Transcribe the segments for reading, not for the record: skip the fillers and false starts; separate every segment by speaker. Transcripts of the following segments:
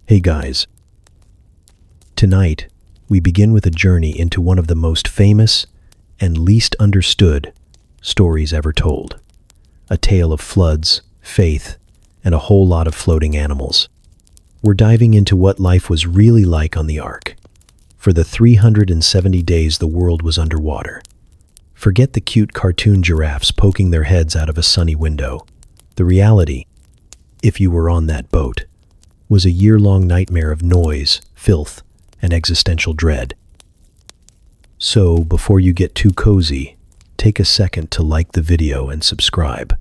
Speaker 1: Hey guys, tonight we begin with a journey into one of the most famous and least understood stories ever told. A tale of floods, faith, and a whole lot of floating animals. We're diving into what life was really like on the Ark. For the 370 days the world was underwater. Forget the cute cartoon giraffes poking their heads out of a sunny window. The reality, if you were on that boat, was a year-long nightmare of noise, filth, and existential dread. So, before you get too cozy, take a second to like the video and subscribe.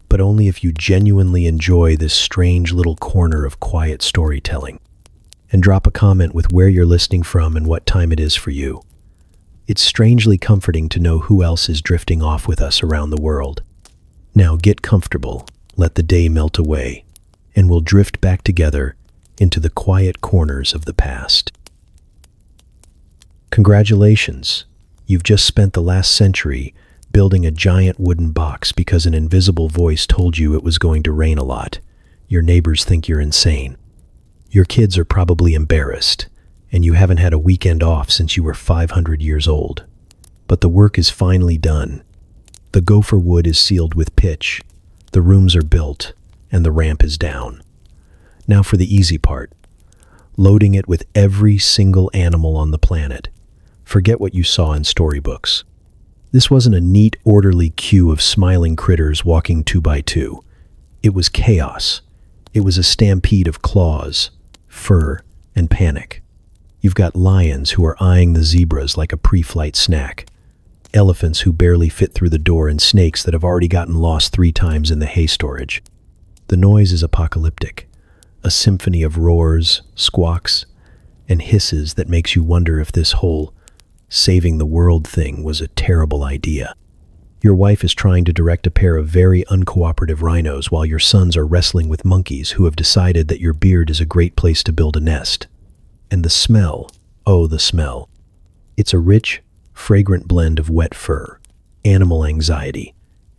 Speaker 1: But only if you genuinely enjoy this strange little corner of quiet storytelling. And drop a comment with where you're listening from and what time it is for you. It's strangely comforting to know who else is drifting off with us around the world. Now get comfortable, let the day melt away, and we'll drift back together into the quiet corners of the past. Congratulations! You've just spent the last century building a giant wooden box because an invisible voice told you it was going to rain a lot. Your neighbors think you're insane. Your kids are probably embarrassed, and you haven't had a weekend off since you were 500 years old. But the work is finally done. The gopher wood is sealed with pitch, the rooms are built, and the ramp is down. Now for the easy part, loading it with every single animal on the planet. Forget what you saw in storybooks. This wasn't a neat, orderly queue of smiling critters walking 2 by 2. It was chaos. It was a stampede of claws, fur, and panic. You've got lions who are eyeing the zebras like a pre-flight snack, elephants who barely fit through the door, and snakes that have already gotten lost 3 times in the hay storage. The noise is apocalyptic, a symphony of roars, squawks, and hisses that makes you wonder if this whole saving the world thing was a terrible idea. Your wife is trying to direct a pair of very uncooperative rhinos while your sons are wrestling with monkeys who have decided that your beard is a great place to build a nest. And the smell, oh the smell. It's a rich, fragrant blend of wet fur, animal anxiety,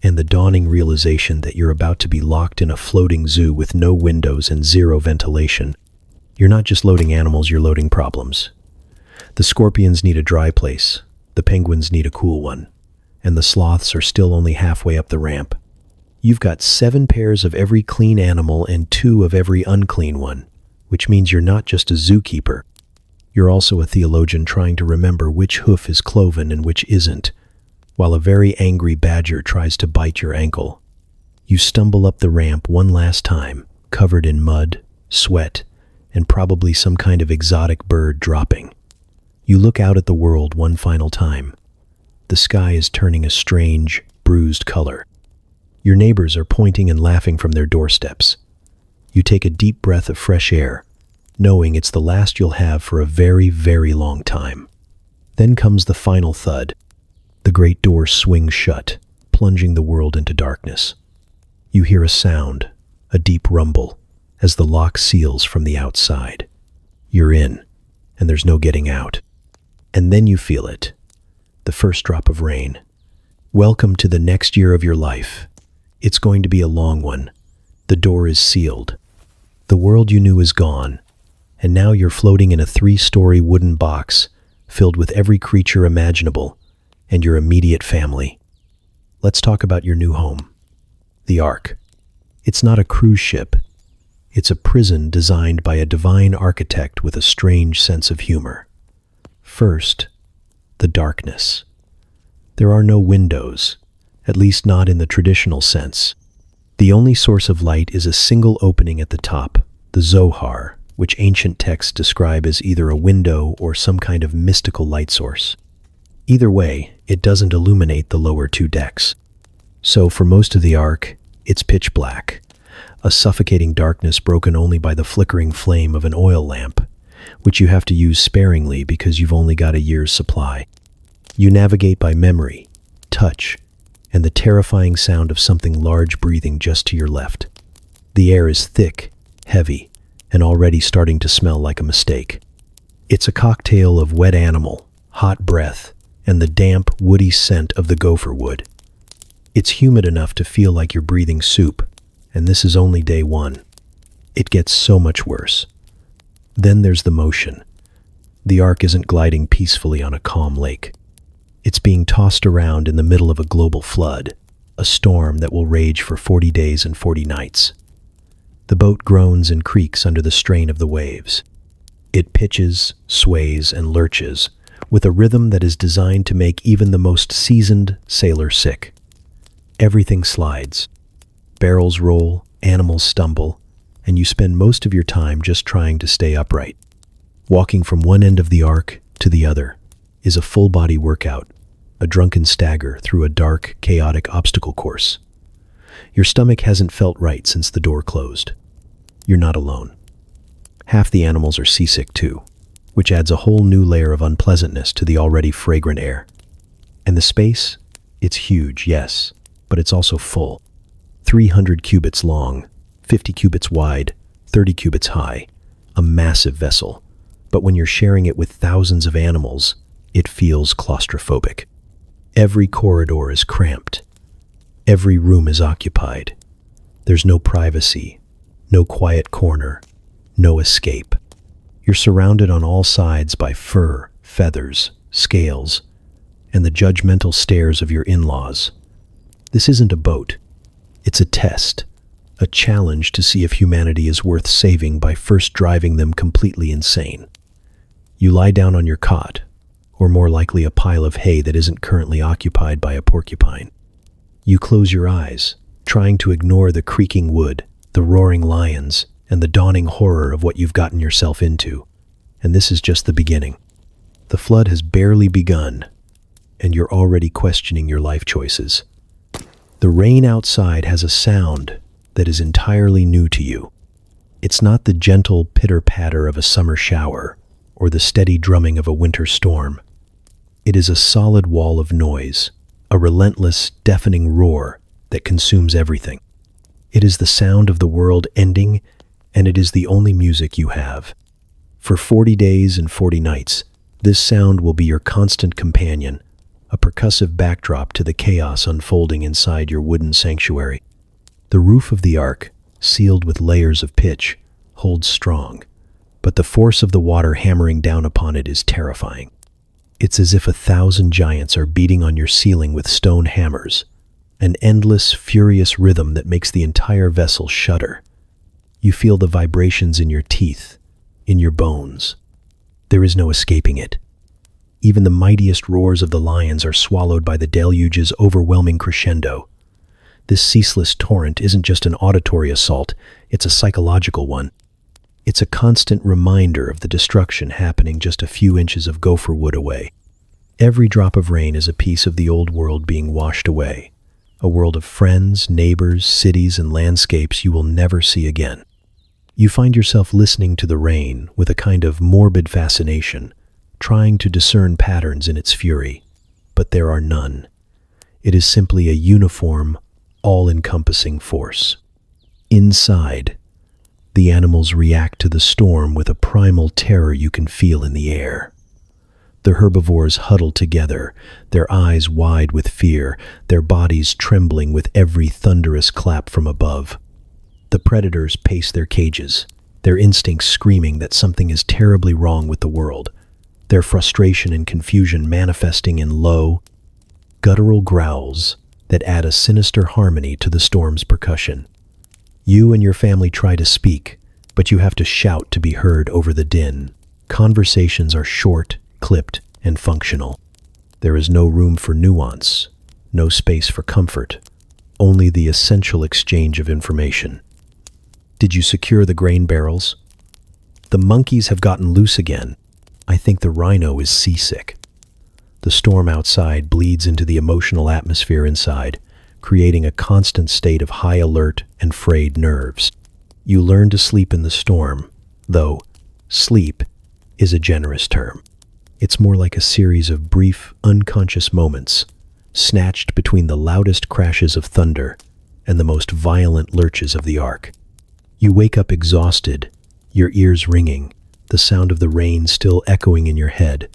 Speaker 1: and the dawning realization that you're about to be locked in a floating zoo with no windows and zero ventilation. You're not just loading animals, you're loading problems. The scorpions need a dry place, the penguins need a cool one, and the sloths are still only halfway up the ramp. You've got 7 pairs of every clean animal and 2 of every unclean one, which means you're not just a zookeeper. You're also a theologian trying to remember which hoof is cloven and which isn't, while a very angry badger tries to bite your ankle. You stumble up the ramp one last time, covered in mud, sweat, and probably some kind of exotic bird dropping. You look out at the world one final time. The sky is turning a strange, bruised color. Your neighbors are pointing and laughing from their doorsteps. You take a deep breath of fresh air, knowing it's the last you'll have for a very, very long time. Then comes the final thud. The great door swings shut, plunging the world into darkness. You hear a sound, a deep rumble, as the lock seals from the outside. You're in, and there's no getting out. And then you feel it. The first drop of rain. Welcome to the next year of your life. It's going to be a long one. The door is sealed. The world you knew is gone, and now you're floating in a 3-story wooden box filled with every creature imaginable and your immediate family. Let's talk about your new home, the Ark. It's not a cruise ship. It's a prison designed by a divine architect with a strange sense of humor. First, the darkness. There are no windows, at least not in the traditional sense. The only source of light is a single opening at the top, the Zohar, which ancient texts describe as either a window or some kind of mystical light source. Either way, it doesn't illuminate the lower 2 decks. So for most of the Ark, it's pitch black, a suffocating darkness broken only by the flickering flame of an oil lamp, which you have to use sparingly because you've only got a year's supply. You navigate by memory, touch, and the terrifying sound of something large breathing just to your left. The air is thick, heavy, and already starting to smell like a mistake. It's a cocktail of wet animal, hot breath, and the damp, woody scent of the gopher wood. It's humid enough to feel like you're breathing soup, and this is only day 1. It gets so much worse. Then there's the motion. The ark isn't gliding peacefully on a calm lake. It's being tossed around in the middle of a global flood, a storm that will rage for 40 days and 40 nights. The boat groans and creaks under the strain of the waves. It pitches, sways, and lurches with a rhythm that is designed to make even the most seasoned sailor sick. Everything slides. Barrels roll, animals stumble, and you spend most of your time just trying to stay upright. Walking from one end of the ark to the other is a full-body workout, a drunken stagger through a dark, chaotic obstacle course. Your stomach hasn't felt right since the door closed. You're not alone. Half the animals are seasick too, which adds a whole new layer of unpleasantness to the already fragrant air. And the space? It's huge, yes, but it's also full. 300 cubits long, 50 cubits wide, 30 cubits high. A massive vessel. But when you're sharing it with thousands of animals, it feels claustrophobic. Every corridor is cramped. Every room is occupied. There's no privacy, no quiet corner, no escape. You're surrounded on all sides by fur, feathers, scales, and the judgmental stares of your in-laws. This isn't a boat. It's a test, a challenge to see if humanity is worth saving by first driving them completely insane. You lie down on your cot, or more likely a pile of hay that isn't currently occupied by a porcupine. You close your eyes, trying to ignore the creaking wood, the roaring lions, and the dawning horror of what you've gotten yourself into. And this is just the beginning. The flood has barely begun, and you're already questioning your life choices. The rain outside has a sound that is entirely new to you. It's not the gentle pitter-patter of a summer shower or the steady drumming of a winter storm. It is a solid wall of noise, a relentless, deafening roar that consumes everything. It is the sound of the world ending, and it is the only music you have. For 40 days and 40 nights, this sound will be your constant companion, a percussive backdrop to the chaos unfolding inside your wooden sanctuary. The roof of the ark, sealed with layers of pitch, holds strong, but the force of the water hammering down upon it is terrifying. It's as if 1,000 giants are beating on your ceiling with stone hammers, an endless, furious rhythm that makes the entire vessel shudder. You feel the vibrations in your teeth, in your bones. There is no escaping it. Even the mightiest roars of the lions are swallowed by the deluge's overwhelming crescendo. This ceaseless torrent isn't just an auditory assault, it's a psychological one. It's a constant reminder of the destruction happening just a few inches of gopher wood away. Every drop of rain is a piece of the old world being washed away, a world of friends, neighbors, cities, and landscapes you will never see again. You find yourself listening to the rain with a kind of morbid fascination, trying to discern patterns in its fury, but there are none. It is simply a uniform, all-encompassing force. Inside, the animals react to the storm with a primal terror you can feel in the air. The herbivores huddle together, their eyes wide with fear, their bodies trembling with every thunderous clap from above. The predators pace their cages, their instincts screaming that something is terribly wrong with the world, their frustration and confusion manifesting in low, guttural growls that add a sinister harmony to the storm's percussion. You and your family try to speak, but you have to shout to be heard over the din. Conversations are short, clipped, and functional. There is no room for nuance, no space for comfort, only the essential exchange of information. Did you secure the grain barrels? The monkeys have gotten loose again. I think the rhino is seasick. The storm outside bleeds into the emotional atmosphere inside, creating a constant state of high alert and frayed nerves. You learn to sleep in the storm, though sleep is a generous term. It's more like a series of brief, unconscious moments, snatched between the loudest crashes of thunder and the most violent lurches of the ark. You wake up exhausted, your ears ringing, the sound of the rain still echoing in your head,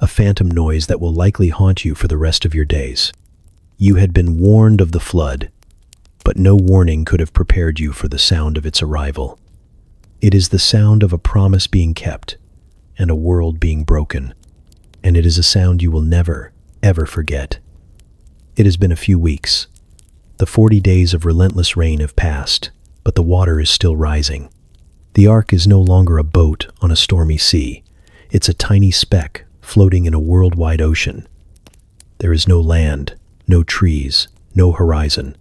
Speaker 1: a phantom noise that will likely haunt you for the rest of your days. You had been warned of the flood, but no warning could have prepared you for the sound of its arrival. It is the sound of a promise being kept and a world being broken, and it is a sound you will never, ever forget. It has been a few weeks. The 40 days of relentless rain have passed, but the water is still rising. The Ark is no longer a boat on a stormy sea. It's a tiny speck floating in a worldwide ocean. There is no land, no trees, no horizon,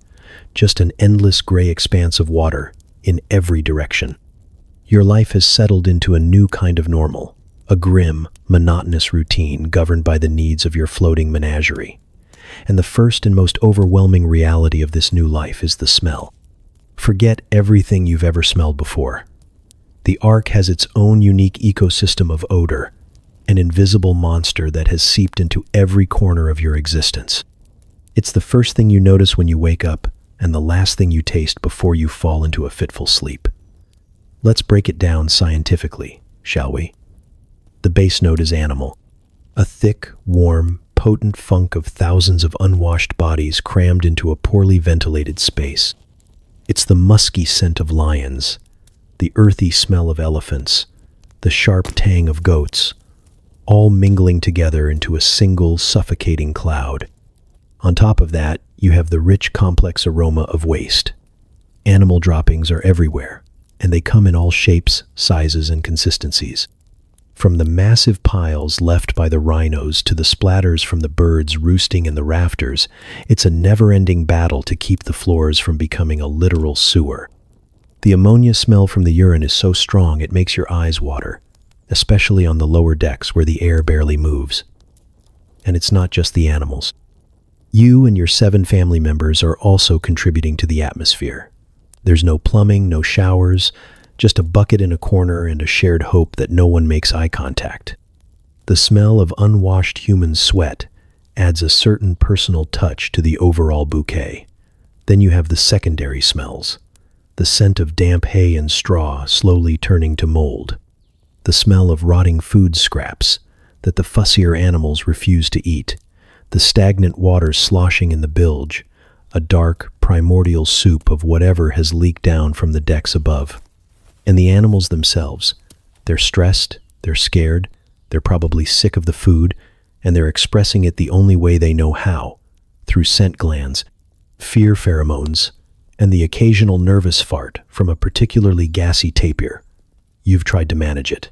Speaker 1: just an endless gray expanse of water in every direction. Your life has settled into a new kind of normal, a grim, monotonous routine governed by the needs of your floating menagerie. And the first and most overwhelming reality of this new life is the smell. Forget everything you've ever smelled before. The Ark has its own unique ecosystem of odor, an invisible monster that has seeped into every corner of your existence. It's the first thing you notice when you wake up and the last thing you taste before you fall into a fitful sleep. Let's break it down scientifically, shall we? The base note is animal. A thick, warm, potent funk of thousands of unwashed bodies crammed into a poorly ventilated space. It's the musky scent of lions, the earthy smell of elephants, the sharp tang of goats, all mingling together into a single suffocating cloud. On top of that, you have the rich, complex aroma of waste. Animal droppings are everywhere, and they come in all shapes, sizes, and consistencies. From the massive piles left by the rhinos to the splatters from the birds roosting in the rafters, it's a never-ending battle to keep the floors from becoming a literal sewer. The ammonia smell from the urine is so strong it makes your eyes water, especially on the lower decks where the air barely moves. And it's not just the animals. You and your 7 family members are also contributing to the atmosphere. There's no plumbing, no showers, just a bucket in a corner and a shared hope that no one makes eye contact. The smell of unwashed human sweat adds a certain personal touch to the overall bouquet. Then you have the secondary smells, the scent of damp hay and straw slowly turning to mold, the smell of rotting food scraps that the fussier animals refuse to eat, the stagnant water sloshing in the bilge, a dark, primordial soup of whatever has leaked down from the decks above. And the animals themselves, they're stressed, they're scared, they're probably sick of the food, and they're expressing it the only way they know how, through scent glands, fear pheromones, and the occasional nervous fart from a particularly gassy tapir. You've tried to manage it.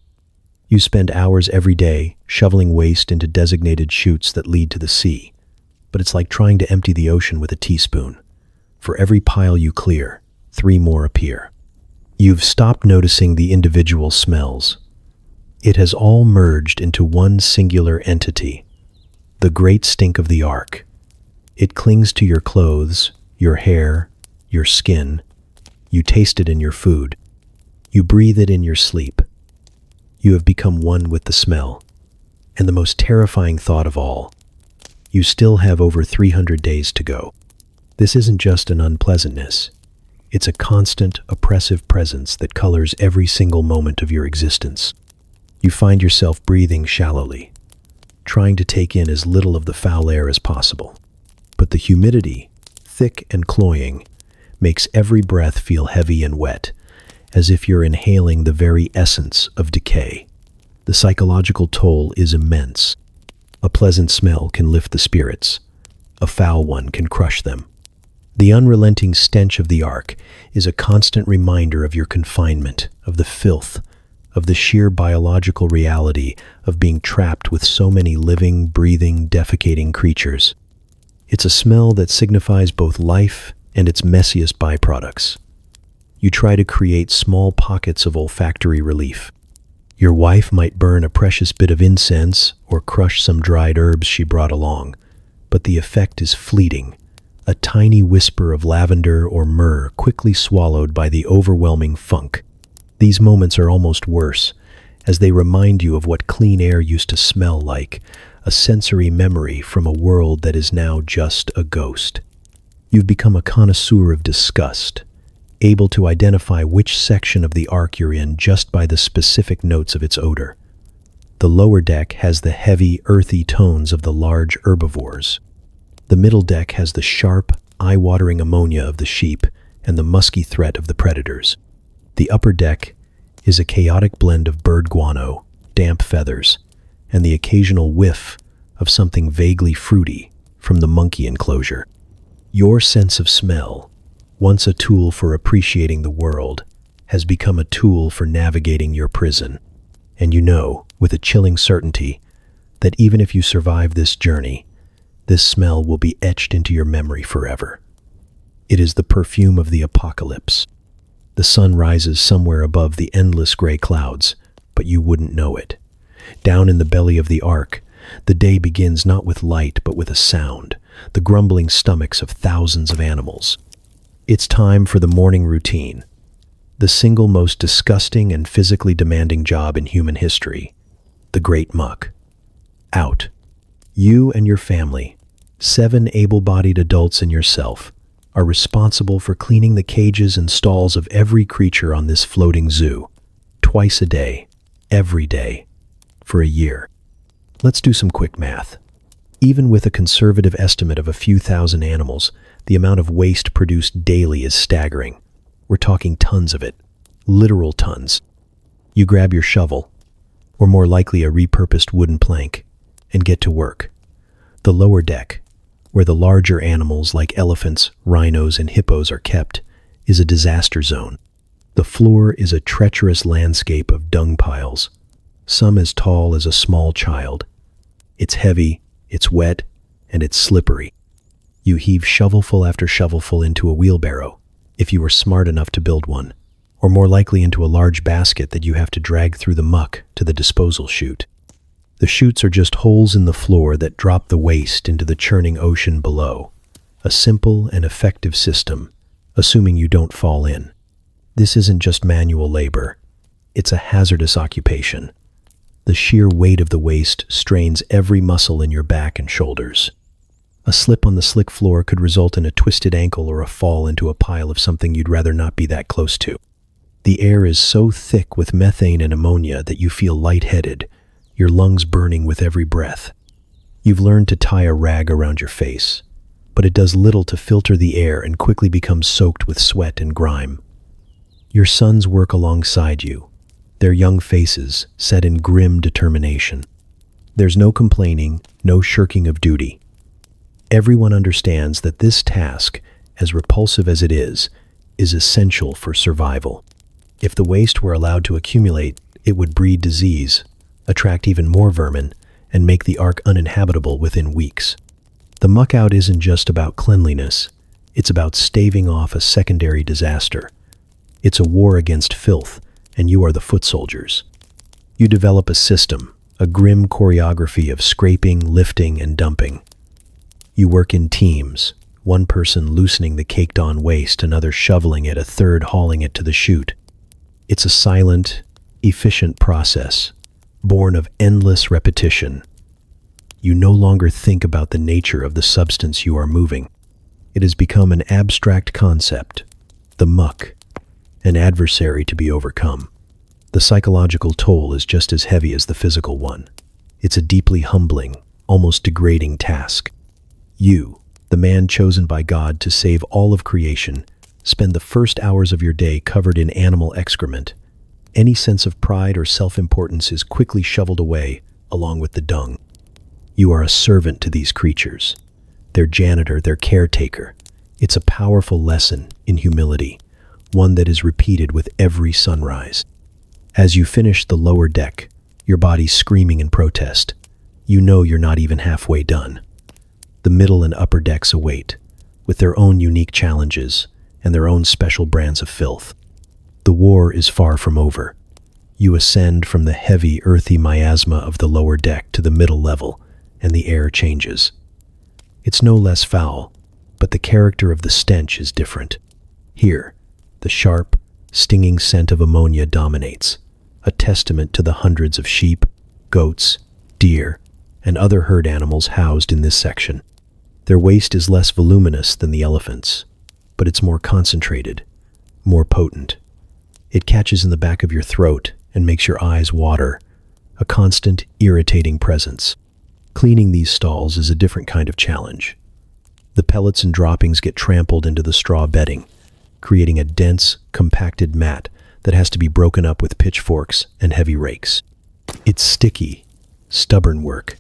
Speaker 1: You spend hours every day shoveling waste into designated chutes that lead to the sea, but it's like trying to empty the ocean with a teaspoon. For every pile you clear, 3 more appear. You've stopped noticing the individual smells. It has all merged into one singular entity, the great stink of the Ark. It clings to your clothes, your hair, your skin. You taste it in your food. You breathe it in your sleep. You have become one with the smell. And the most terrifying thought of all, you still have over 300 days to go. This isn't just an unpleasantness. It's a constant, oppressive presence that colors every single moment of your existence. You find yourself breathing shallowly, trying to take in as little of the foul air as possible. But the humidity, thick and cloying, makes every breath feel heavy and wet, as if you're inhaling the very essence of decay. The psychological toll is immense. A pleasant smell can lift the spirits. A foul one can crush them. The unrelenting stench of the Ark is a constant reminder of your confinement, of the filth, of the sheer biological reality of being trapped with so many living, breathing, defecating creatures. It's a smell that signifies both life and its messiest byproducts. You try to create small pockets of olfactory relief. Your wife might burn a precious bit of incense or crush some dried herbs she brought along, but the effect is fleeting. A tiny whisper of lavender or myrrh quickly swallowed by the overwhelming funk. These moments are almost worse, as they remind you of what clean air used to smell like, a sensory memory from a world that is now just a ghost. You've become a connoisseur of disgust, able to identify which section of the Ark you're in just by the specific notes of its odor. The lower deck has the heavy, earthy tones of the large herbivores. The middle deck has the sharp, eye-watering ammonia of the sheep and the musky threat of the predators. The upper deck is a chaotic blend of bird guano, damp feathers, and the occasional whiff of something vaguely fruity from the monkey enclosure. Your sense of smell, once a tool for appreciating the world, has become a tool for navigating your prison. And you know, with a chilling certainty, that even if you survive this journey, this smell will be etched into your memory forever. It is the perfume of the apocalypse. The sun rises somewhere above the endless gray clouds, but you wouldn't know it. Down in the belly of the ark, the day begins not with light but with a sound, the grumbling stomachs of thousands of animals. It's time for the morning routine, the single most disgusting and physically demanding job in human history, the Great Muck. Out. You and your family, 7 able-bodied adults and yourself, are responsible for cleaning the cages and stalls of every creature on this floating zoo, twice a day, every day, for a year. Let's do some quick math. Even with a conservative estimate of a few thousand animals, the amount of waste produced daily is staggering. We're talking tons of it, literal tons. You grab your shovel, or more likely a repurposed wooden plank, and get to work. The lower deck, where the larger animals like elephants, rhinos, and hippos are kept, is a disaster zone. The floor is a treacherous landscape of dung piles, some as tall as a small child. It's heavy, it's wet, and it's slippery. You heave shovelful after shovelful into a wheelbarrow, if you were smart enough to build one, or more likely into a large basket that you have to drag through the muck to the disposal chute. The chutes are just holes in the floor that drop the waste into the churning ocean below. A simple and effective system, assuming you don't fall in. This isn't just manual labor. It's a hazardous occupation. The sheer weight of the waste strains every muscle in your back and shoulders. A slip on the slick floor could result in a twisted ankle or a fall into a pile of something you'd rather not be that close to. The air is so thick with methane and ammonia that you feel lightheaded, your lungs burning with every breath. You've learned to tie a rag around your face, but it does little to filter the air and quickly becomes soaked with sweat and grime. Your sons work alongside you, their young faces set in grim determination. There's no complaining, no shirking of duty. Everyone understands that this task, as repulsive as it is essential for survival. If the waste were allowed to accumulate, it would breed disease, attract even more vermin, and make the ark uninhabitable within weeks. The muck out isn't just about cleanliness, it's about staving off a secondary disaster. It's a war against filth, and you are the foot soldiers. You develop a system, a grim choreography of scraping, lifting, and dumping. You work in teams, one person loosening the caked-on waste, another shoveling it, a third hauling it to the chute. It's a silent, efficient process, born of endless repetition. You no longer think about the nature of the substance you are moving. It has become an abstract concept, the muck, an adversary to be overcome. The psychological toll is just as heavy as the physical one. It's a deeply humbling, almost degrading task. You, the man chosen by God to save all of creation, spend the first hours of your day covered in animal excrement. Any sense of pride or self-importance is quickly shoveled away, along with the dung. You are a servant to these creatures, their janitor, their caretaker. It's a powerful lesson in humility, one that is repeated with every sunrise. As you finish the lower deck, your body screaming in protest, you know you're not even halfway done. The middle and upper decks await, with their own unique challenges and their own special brands of filth. The war is far from over. You ascend from the heavy, earthy miasma of the lower deck to the middle level, and the air changes. It's no less foul, but the character of the stench is different. Here, the sharp, stinging scent of ammonia dominates, a testament to the hundreds of sheep, goats, deer, and other herd animals housed in this section. Their waste is less voluminous than the elephants, but it's more concentrated, more potent. It catches in the back of your throat and makes your eyes water, a constant, irritating presence. Cleaning these stalls is a different kind of challenge. The pellets and droppings get trampled into the straw bedding, creating a dense, compacted mat that has to be broken up with pitchforks and heavy rakes. It's sticky, stubborn work.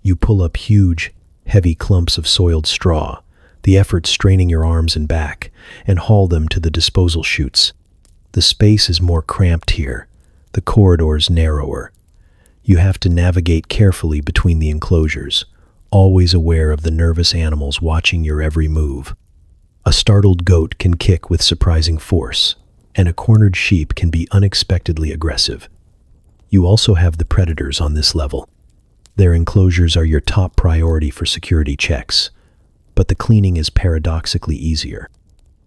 Speaker 1: You pull up huge, heavy clumps of soiled straw, the effort straining your arms and back, and haul them to the disposal chutes. The space is more cramped here, the corridors narrower. You have to navigate carefully between the enclosures, always aware of the nervous animals watching your every move. A startled goat can kick with surprising force, and a cornered sheep can be unexpectedly aggressive. You also have the predators on this level. Their enclosures are your top priority for security checks, but the cleaning is paradoxically easier.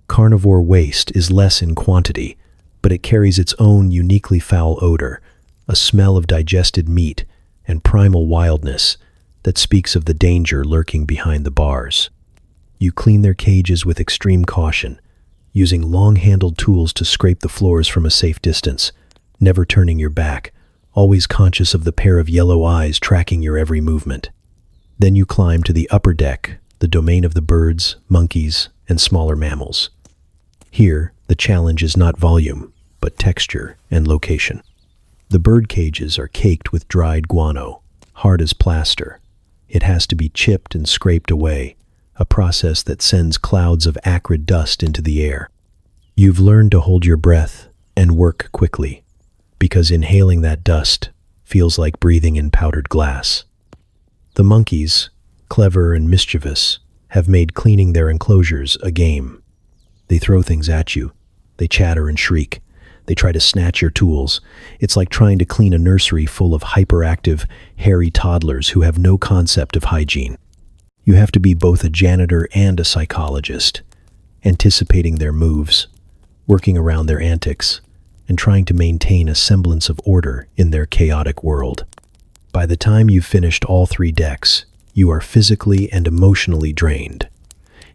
Speaker 1: Carnivore waste is less in quantity, but it carries its own uniquely foul odor, a smell of digested meat and primal wildness that speaks of the danger lurking behind the bars. You clean their cages with extreme caution, using long-handled tools to scrape the floors from a safe distance, never turning your back, always conscious of the pair of yellow eyes tracking your every movement. Then you climb to the upper deck, the domain of the birds, monkeys, and smaller mammals. Here, the challenge is not volume, but texture and location. The bird cages are caked with dried guano, hard as plaster. It has to be chipped and scraped away, a process that sends clouds of acrid dust into the air. You've learned to hold your breath and work quickly, because inhaling that dust feels like breathing in powdered glass. The monkeys, clever and mischievous, have made cleaning their enclosures a game. They throw things at you. They chatter and shriek. They try to snatch your tools. It's like trying to clean a nursery full of hyperactive, hairy toddlers who have no concept of hygiene. You have to be both a janitor and a psychologist, anticipating their moves, working around their antics, and trying to maintain a semblance of order in their chaotic world. By the time you've finished all 3 decks, you are physically and emotionally drained.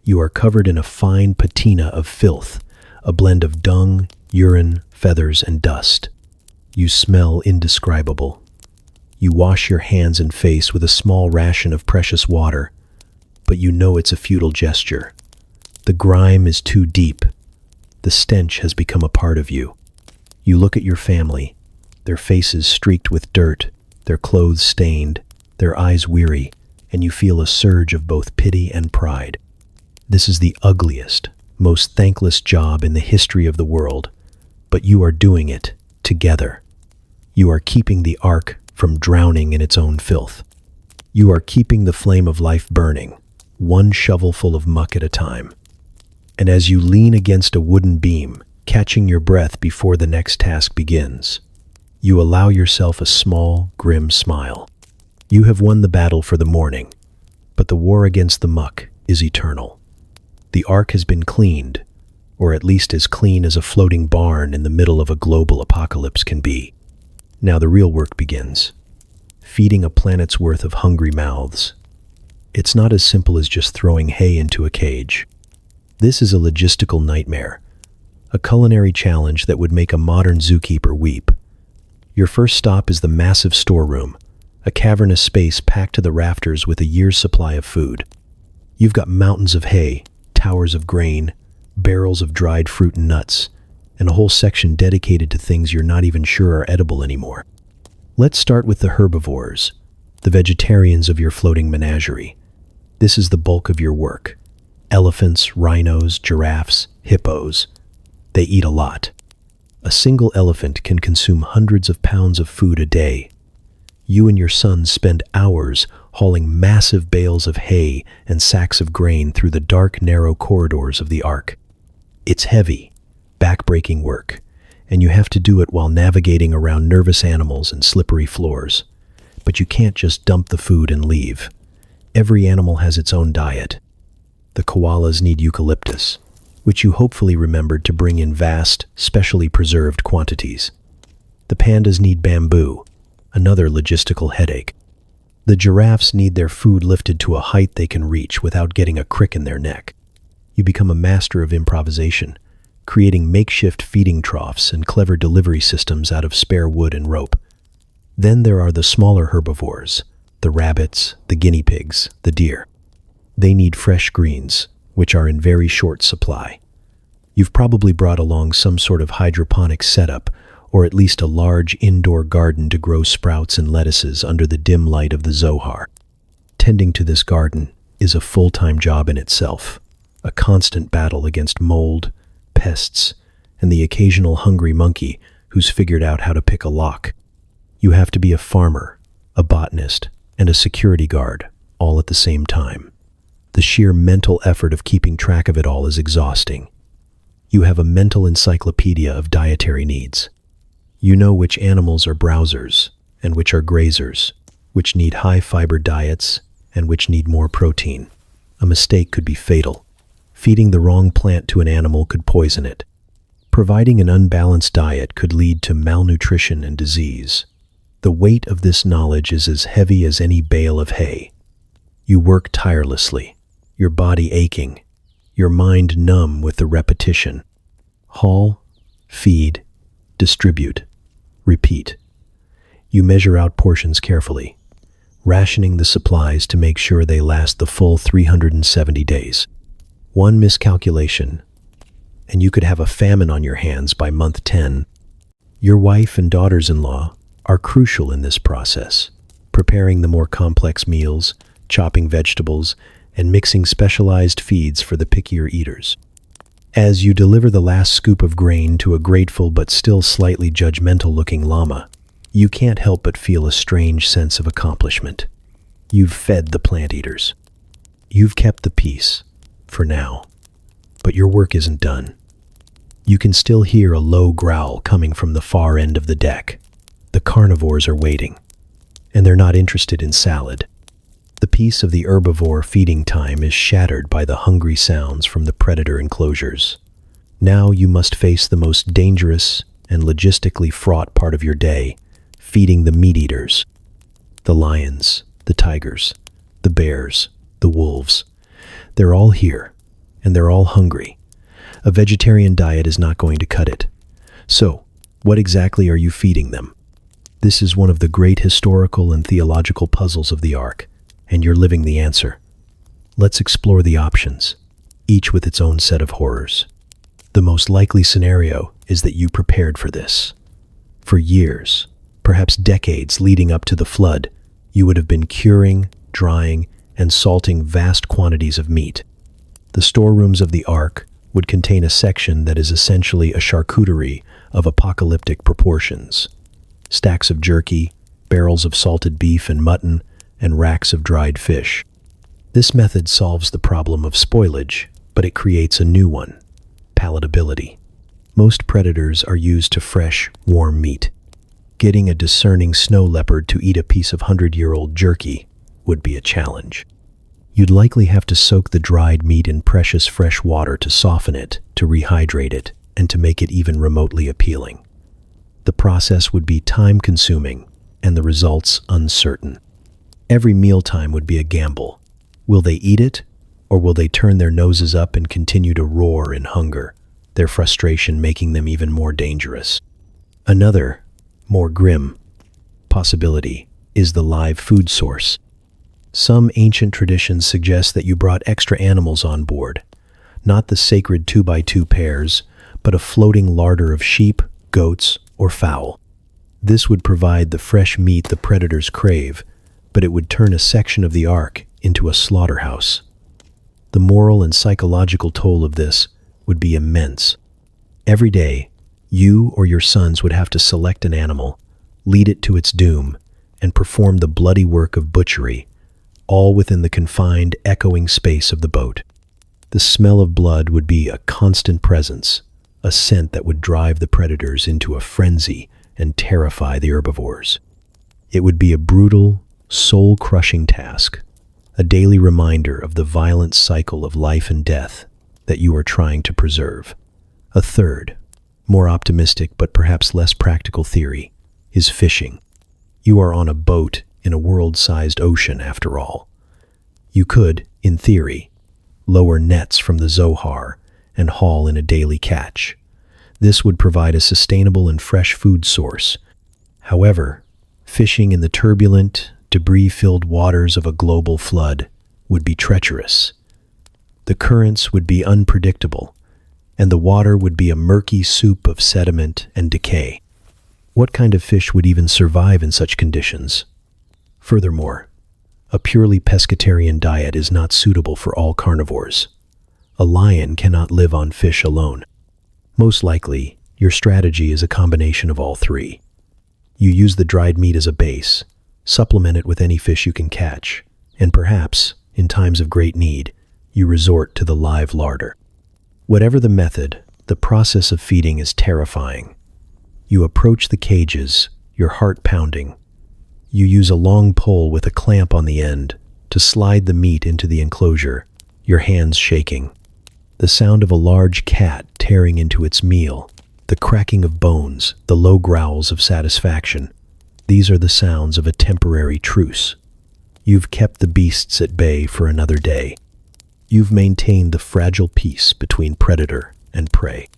Speaker 1: You are covered in a fine patina of filth, a blend of dung, urine, feathers, and dust. You smell indescribable. You wash your hands and face with a small ration of precious water, but you know it's a futile gesture. The grime is too deep. The stench has become a part of you. You look at your family, their faces streaked with dirt, their clothes stained, their eyes weary, and you feel a surge of both pity and pride. This is the ugliest, most thankless job in the history of the world, but you are doing it together. You are keeping the ark from drowning in its own filth. You are keeping the flame of life burning, one shovelful of muck at a time. And as you lean against a wooden beam, catching your breath before the next task begins, you allow yourself a small, grim smile. You have won the battle for the morning, but the war against the muck is eternal. The ark has been cleaned, or at least as clean as a floating barn in the middle of a global apocalypse can be. Now the real work begins, feeding a planet's worth of hungry mouths. It's not as simple as just throwing hay into a cage. This is a logistical nightmare, a culinary challenge that would make a modern zookeeper weep. Your first stop is the massive storeroom, a cavernous space packed to the rafters with a year's supply of food. You've got mountains of hay, towers of grain, barrels of dried fruit and nuts, and a whole section dedicated to things you're not even sure are edible anymore. Let's start with the herbivores, the vegetarians of your floating menagerie. This is the bulk of your work. Elephants, rhinos, giraffes, hippos. They eat a lot. A single elephant can consume hundreds of pounds of food a day. You and your sons spend hours hauling massive bales of hay and sacks of grain through the dark, narrow corridors of the ark. It's heavy, back-breaking work, and you have to do it while navigating around nervous animals and slippery floors. But you can't just dump the food and leave. Every animal has its own diet. The koalas need eucalyptus, which you hopefully remembered to bring in vast, specially preserved quantities. The pandas need bamboo, another logistical headache. The giraffes need their food lifted to a height they can reach without getting a crick in their neck. You become a master of improvisation, creating makeshift feeding troughs and clever delivery systems out of spare wood and rope. Then there are the smaller herbivores, the rabbits, the guinea pigs, the deer. They need fresh greens, which are in very short supply. You've probably brought along some sort of hydroponic setup, or at least a large indoor garden to grow sprouts and lettuces under the dim light of the Zohar. Tending to this garden is a full-time job in itself, a constant battle against mold, pests, and the occasional hungry monkey who's figured out how to pick a lock. You have to be a farmer, a botanist, and a security guard, all at the same time. The sheer mental effort of keeping track of it all is exhausting. You have a mental encyclopedia of dietary needs. You know which animals are browsers and which are grazers, which need high-fiber diets and which need more protein. A mistake could be fatal. Feeding the wrong plant to an animal could poison it. Providing an unbalanced diet could lead to malnutrition and disease. The weight of this knowledge is as heavy as any bale of hay. You work tirelessly, your body aching, your mind numb with the repetition. Haul, feed, distribute, repeat. You measure out portions carefully, rationing the supplies to make sure they last the full 370 days. One miscalculation, and you could have a famine on your hands by month 10. Your wife and daughters-in-law are crucial in this process, preparing the more complex meals, chopping vegetables, and mixing specialized feeds for the pickier eaters. As you deliver the last scoop of grain to a grateful but still slightly judgmental-looking llama, you can't help but feel a strange sense of accomplishment. You've fed the plant eaters. You've kept the peace, for now. But your work isn't done. You can still hear a low growl coming from the far end of the deck. The carnivores are waiting, and they're not interested in salad. The peace of the herbivore feeding time is shattered by the hungry sounds from the predator enclosures. Now you must face the most dangerous and logistically fraught part of your day, feeding the meat eaters. The lions, the tigers, the bears, the wolves. They're all here, and they're all hungry. A vegetarian diet is not going to cut it. So, what exactly are you feeding them? This is one of the great historical and theological puzzles of the Ark, and you're living the answer. Let's explore the options, each with its own set of horrors. The most likely scenario is that you prepared for this. For years, perhaps decades leading up to the flood, you would have been curing, drying, and salting vast quantities of meat. The storerooms of the Ark would contain a section that is essentially a charcuterie of apocalyptic proportions. Stacks of jerky, barrels of salted beef and mutton, and racks of dried fish. This method solves the problem of spoilage, but it creates a new one: palatability. Most predators are used to fresh, warm meat. Getting a discerning snow leopard to eat a piece of 100-year-old jerky would be a challenge. You'd likely have to soak the dried meat in precious fresh water to soften it, to rehydrate it, and to make it even remotely appealing. The process would be time-consuming, and the results uncertain. Every mealtime would be a gamble. Will they eat it, or will they turn their noses up and continue to roar in hunger, their frustration making them even more dangerous? Another, more grim, possibility is the live food source. Some ancient traditions suggest that you brought extra animals on board, not the sacred 2x2 pairs, but a floating larder of sheep, goats, or fowl. This would provide the fresh meat the predators crave, but it would turn a section of the Ark into a slaughterhouse. The moral and psychological toll of this would be immense. Every day, you or your sons would have to select an animal, lead it to its doom, and perform the bloody work of butchery, all within the confined, echoing space of the boat. The smell of blood would be a constant presence, a scent that would drive the predators into a frenzy and terrify the herbivores. It would be a brutal, soul-crushing task, a daily reminder of the violent cycle of life and death that you are trying to preserve. A third, more optimistic but perhaps less practical theory is fishing. You are on a boat in a world-sized ocean, after all. You could, in theory, lower nets from the Zohar and haul in a daily catch. This would provide a sustainable and fresh food source. However, fishing in the turbulent, debris-filled waters of a global flood would be treacherous. The currents would be unpredictable, and the water would be a murky soup of sediment and decay. What kind of fish would even survive in such conditions? Furthermore, a purely pescatarian diet is not suitable for all carnivores. A lion cannot live on fish alone. Most likely, your strategy is a combination of all three. You use the dried meat as a base, supplement it with any fish you can catch, and perhaps, in times of great need, you resort to the live larder. Whatever the method, the process of feeding is terrifying. You approach the cages, your heart pounding. You use a long pole with a clamp on the end to slide the meat into the enclosure, your hands shaking. The sound of a large cat tearing into its meal, the cracking of bones, the low growls of satisfaction. These are the sounds of a temporary truce. You've kept the beasts at bay for another day. You've maintained the fragile peace between predator and prey.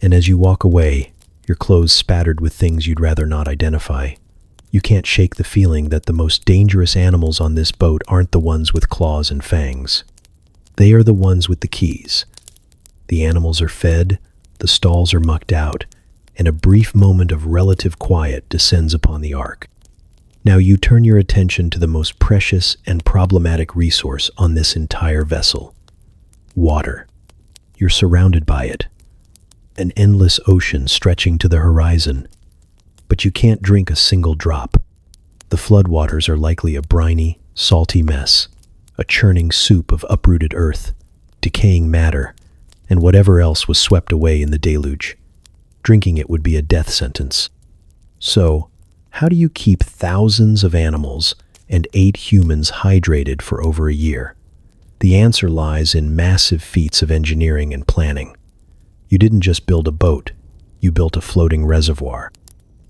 Speaker 1: And as you walk away, your clothes spattered with things you'd rather not identify, you can't shake the feeling that the most dangerous animals on this boat aren't the ones with claws and fangs. They are the ones with the keys. The animals are fed, the stalls are mucked out, and a brief moment of relative quiet descends upon the ark. Now you turn your attention to the most precious and problematic resource on this entire vessel: water. You're surrounded by it, an endless ocean stretching to the horizon, but you can't drink a single drop. The floodwaters are likely a briny, salty mess, a churning soup of uprooted earth, decaying matter, and whatever else was swept away in the deluge. Drinking it would be a death sentence. So, how do you keep thousands of animals and 8 humans hydrated for over a year? The answer lies in massive feats of engineering and planning. You didn't just build a boat, you built a floating reservoir.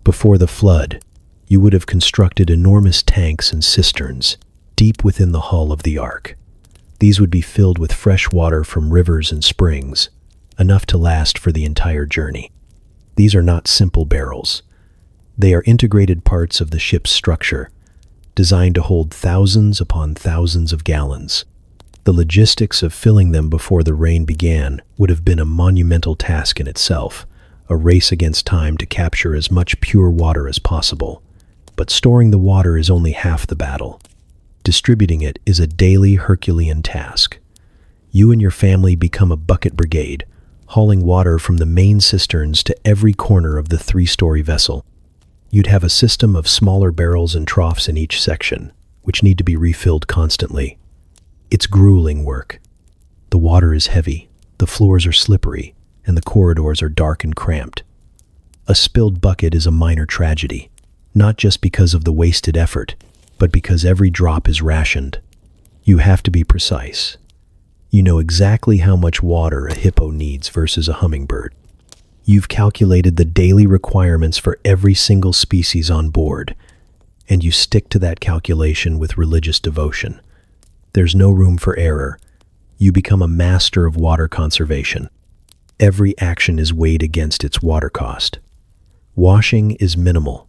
Speaker 1: Before the flood, you would have constructed enormous tanks and cisterns deep within the hull of the ark. These would be filled with fresh water from rivers and springs, enough to last for the entire journey. These are not simple barrels. They are integrated parts of the ship's structure, designed to hold thousands upon thousands of gallons. The logistics of filling them before the rain began would have been a monumental task in itself, a race against time to capture as much pure water as possible. But storing the water is only half the battle. Distributing it is a daily Herculean task. You and your family become a bucket brigade, hauling water from the main cisterns to every corner of the 3-story vessel. You'd have a system of smaller barrels and troughs in each section, which need to be refilled constantly. It's grueling work. The water is heavy, the floors are slippery, and the corridors are dark and cramped. A spilled bucket is a minor tragedy, not just because of the wasted effort, but because every drop is rationed. You have to be precise. You know exactly how much water a hippo needs versus a hummingbird. You've calculated the daily requirements for every single species on board, and you stick to that calculation with religious devotion. There's no room for error. You become a master of water conservation. Every action is weighed against its water cost. Washing is minimal.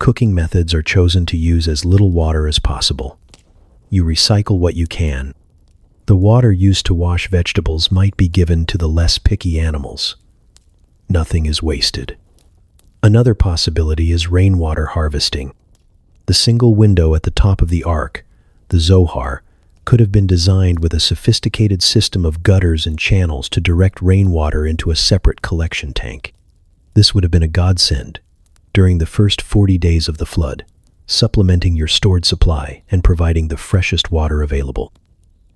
Speaker 1: Cooking methods are chosen to use as little water as possible. You recycle what you can. The water used to wash vegetables might be given to the less picky animals. Nothing is wasted. Another possibility is rainwater harvesting. The single window at the top of the ark, the Zohar, could have been designed with a sophisticated system of gutters and channels to direct rainwater into a separate collection tank. This would have been a godsend during the first 40 days of the flood, supplementing your stored supply and providing the freshest water available.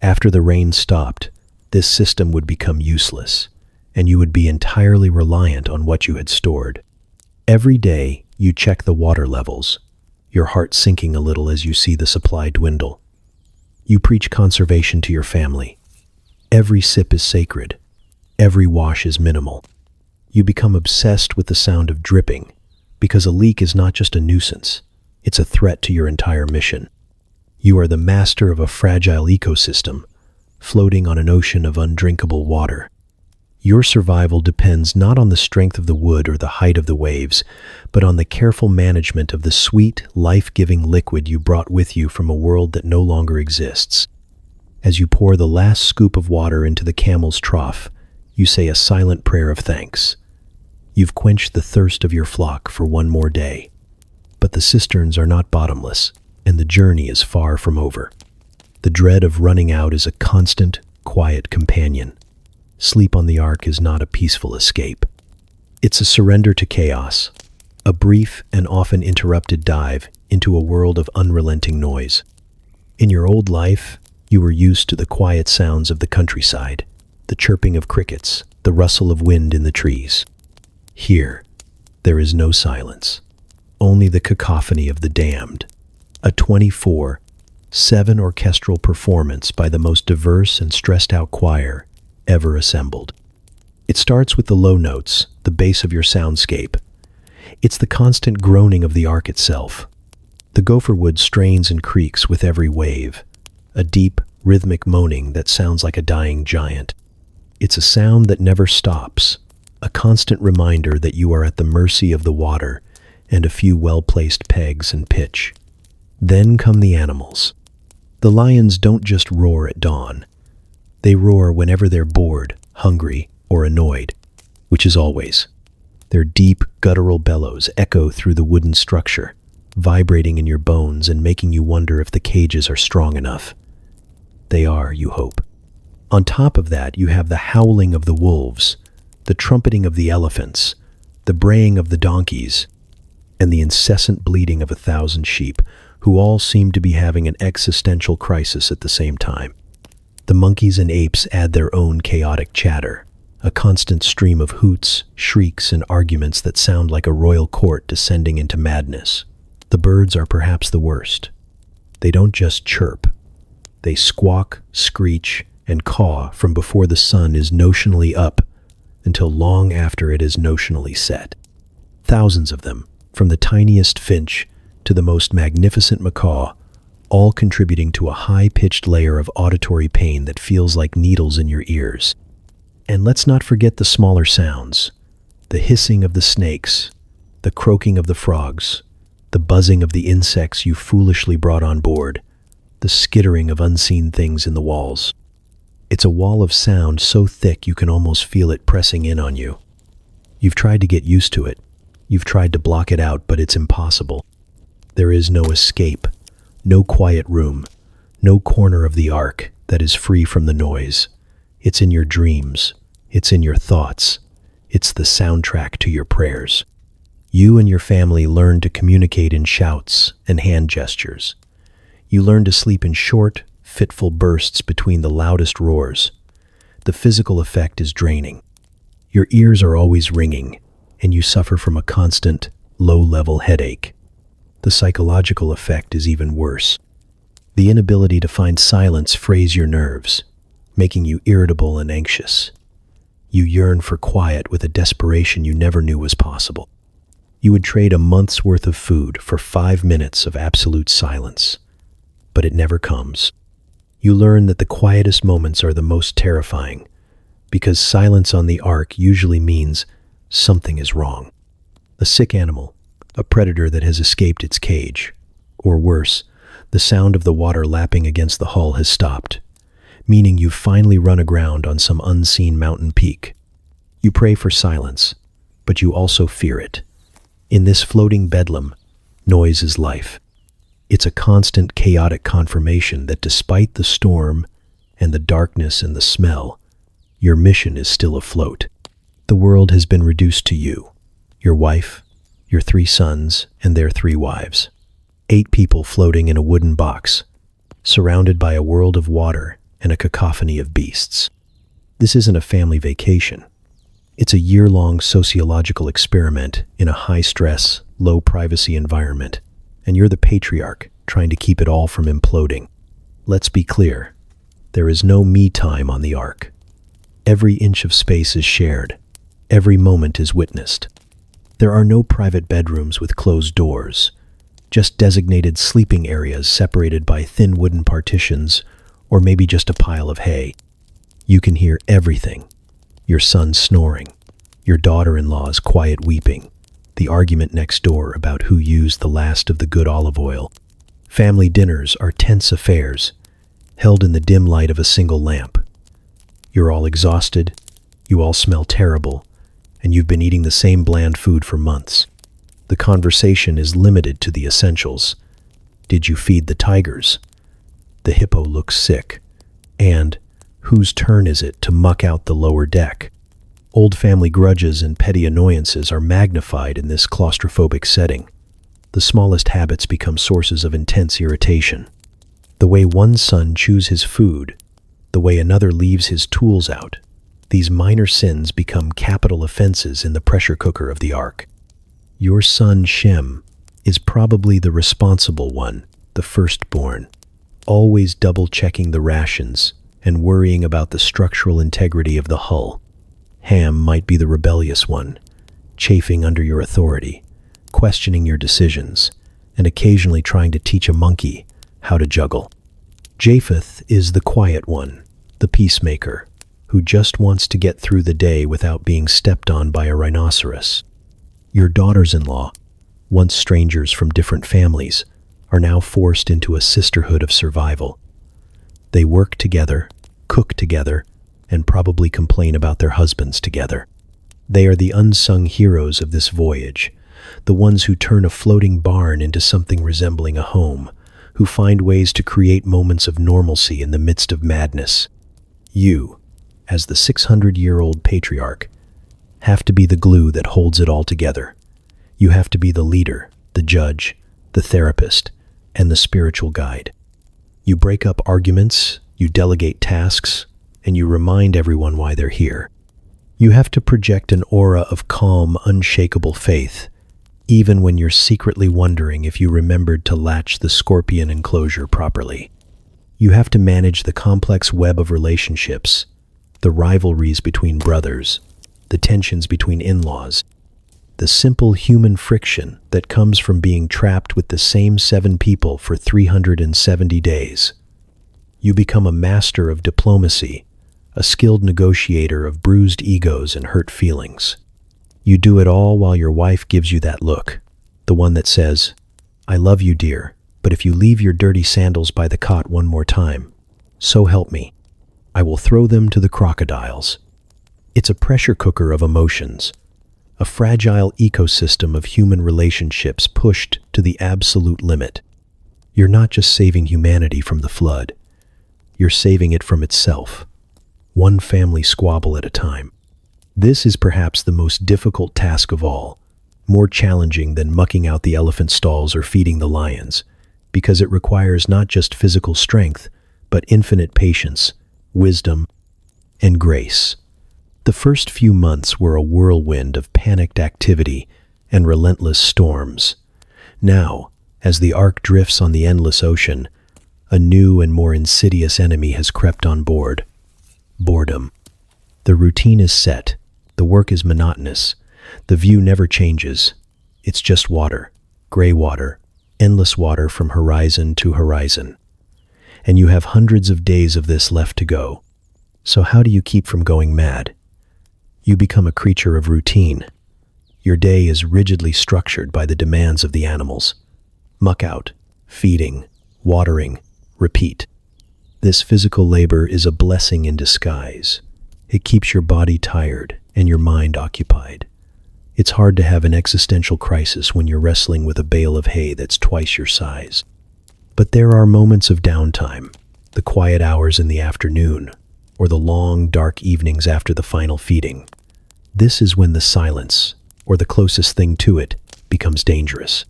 Speaker 1: After the rain stopped, this system would become useless, and you would be entirely reliant on what you had stored. Every day, you check the water levels, your heart sinking a little as you see the supply dwindle. You preach conservation to your family. Every sip is sacred. Every wash is minimal. You become obsessed with the sound of dripping, because a leak is not just a nuisance, it's a threat to your entire mission. You are the master of a fragile ecosystem, floating on an ocean of undrinkable water. Your survival depends not on the strength of the wood or the height of the waves, but on the careful management of the sweet, life-giving liquid you brought with you from a world that no longer exists. As you pour the last scoop of water into the camel's trough, You say a silent prayer of thanks. You've quenched the thirst of your flock for one more day. But the cisterns are not bottomless, and the journey is far from over. The dread of running out is a constant, quiet companion. Sleep on the ark is not a peaceful escape. It's a surrender to chaos, a brief and often interrupted dive into a world of unrelenting noise. In your old life, you were used to the quiet sounds of the countryside, the chirping of crickets, the rustle of wind in the trees. Here, there is no silence, only the cacophony of the damned, a 24/7 orchestral performance by the most diverse and stressed-out choir ever assembled. It starts with the low notes, the base of your soundscape. It's the constant groaning of the ark itself. The gopher wood strains and creaks with every wave, a deep, rhythmic moaning that sounds like a dying giant. It's a sound that never stops, a constant reminder that you are at the mercy of the water and a few well-placed pegs and pitch. Then come the animals. The lions don't just roar at dawn. They roar whenever they're bored, hungry, or annoyed, which is always. Their deep, guttural bellows echo through the wooden structure, vibrating in your bones and making you wonder if the cages are strong enough. They are, you hope. On top of that, you have the howling of the wolves, the trumpeting of the elephants, the braying of the donkeys, and the incessant bleating of 1,000 sheep, who all seem to be having an existential crisis at the same time. The monkeys and apes add their own chaotic chatter, a constant stream of hoots, shrieks, and arguments that sound like a royal court descending into madness. The birds are perhaps the worst. They don't just chirp. They squawk, screech, and caw from before the sun is notionally up until long after it is notionally set. Thousands of them, from the tiniest finch to the most magnificent macaw, all contributing to a high-pitched layer of auditory pain that feels like needles in your ears. And let's not forget the smaller sounds, the hissing of the snakes, the croaking of the frogs, the buzzing of the insects you foolishly brought on board, the skittering of unseen things in the walls. It's a wall of sound so thick you can almost feel it pressing in on you. You've tried to get used to it. You've tried to block it out, but it's impossible. There is no escape, no quiet room, no corner of the ark that is free from the noise. It's in your dreams. It's in your thoughts. It's the soundtrack to your prayers. You and your family learn to communicate in shouts and hand gestures. You learn to sleep in short, fitful bursts between the loudest roars. The physical effect is draining. Your ears are always ringing, and you suffer from a constant, low-level headache. The psychological effect is even worse. The inability to find silence frays your nerves, making you irritable and anxious. You yearn for quiet with a desperation you never knew was possible. You would trade a month's worth of food for 5 minutes of absolute silence, but it never comes. You learn that the quietest moments are the most terrifying, because silence on the ark usually means something is wrong. A sick animal, a predator that has escaped its cage, or worse, the sound of the water lapping against the hull has stopped, meaning you've finally run aground on some unseen mountain peak. You pray for silence, but you also fear it. In this floating bedlam, noise is life. It's a constant chaotic confirmation that despite the storm and the darkness and the smell, your mission is still afloat. The world has been reduced to you, your wife, your 3 sons, and their 3 wives. 8 people floating in a wooden box, surrounded by a world of water and a cacophony of beasts. This isn't a family vacation. It's a year-long sociological experiment in a high-stress, low-privacy environment, and you're the patriarch trying to keep it all from imploding. Let's be clear. There is no me time on the ark. Every inch of space is shared. Every moment is witnessed. There are no private bedrooms with closed doors, just designated sleeping areas separated by thin wooden partitions or maybe just a pile of hay. You can hear everything. Your son snoring, your daughter-in-law's quiet weeping, the argument next door about who used the last of the good olive oil. Family dinners are tense affairs, held in the dim light of a single lamp. You're all exhausted, You all smell terrible, and you've been eating the same bland food for months. The conversation is limited to the essentials. Did you feed the tigers? The hippo looks sick. And whose turn is it to muck out the lower deck? Old family grudges and petty annoyances are magnified in this claustrophobic setting. The smallest habits become sources of intense irritation. The way one son chews his food, the way another leaves his tools out, these minor sins become capital offenses in the pressure cooker of the ark. Your son Shem is probably the responsible one, the firstborn, always double-checking the rations and worrying about the structural integrity of the hull. Ham might be the rebellious one, chafing under your authority, questioning your decisions, and occasionally trying to teach a monkey how to juggle. Japheth is the quiet one, the peacemaker, who just wants to get through the day without being stepped on by a rhinoceros. Your daughters-in-law, once strangers from different families, are now forced into a sisterhood of survival. They work together, cook together, and probably complain about their husbands together. They are the unsung heroes of this voyage, the ones who turn a floating barn into something resembling a home, who find ways to create moments of normalcy in the midst of madness. You, as the 600-year-old patriarch, have to be the glue that holds it all together. You have to be the leader, the judge, the therapist, and the spiritual guide. You break up arguments, you delegate tasks, and you remind everyone why they're here. You have to project an aura of calm, unshakable faith, even when you're secretly wondering if you remembered to latch the scorpion enclosure properly. You have to manage the complex web of relationships, the rivalries between brothers, the tensions between in-laws, the simple human friction that comes from being trapped with the same 7 people for 370 days. You become a master of diplomacy, a skilled negotiator of bruised egos and hurt feelings. You do it all while your wife gives you that look, the one that says, "I love you, dear, but if you leave your dirty sandals by the cot one more time, so help me, I will throw them to the crocodiles." It's a pressure cooker of emotions, a fragile ecosystem of human relationships pushed to the absolute limit. You're not just saving humanity from the flood, you're saving it from itself, one family squabble at a time. This is perhaps the most difficult task of all, more challenging than mucking out the elephant stalls or feeding the lions, because it requires not just physical strength, but infinite patience, wisdom, and grace. The first few months were a whirlwind of panicked activity and relentless storms. Now, as the ark drifts on the endless ocean, a new and more insidious enemy has crept on board: boredom. The routine is set, the work is monotonous, the view never changes. It's just water, gray water, endless water from horizon to horizon. And you have hundreds of days of this left to go. So how do you keep from going mad? You become a creature of routine. Your day is rigidly structured by the demands of the animals. Muck out, feeding, watering, repeat. This physical labor is a blessing in disguise. It keeps your body tired and your mind occupied. It's hard to have an existential crisis when you're wrestling with a bale of hay that's twice your size. But there are moments of downtime, the quiet hours in the afternoon, or the long, dark evenings after the final feeding. This is when the silence, or the closest thing to it, becomes dangerous.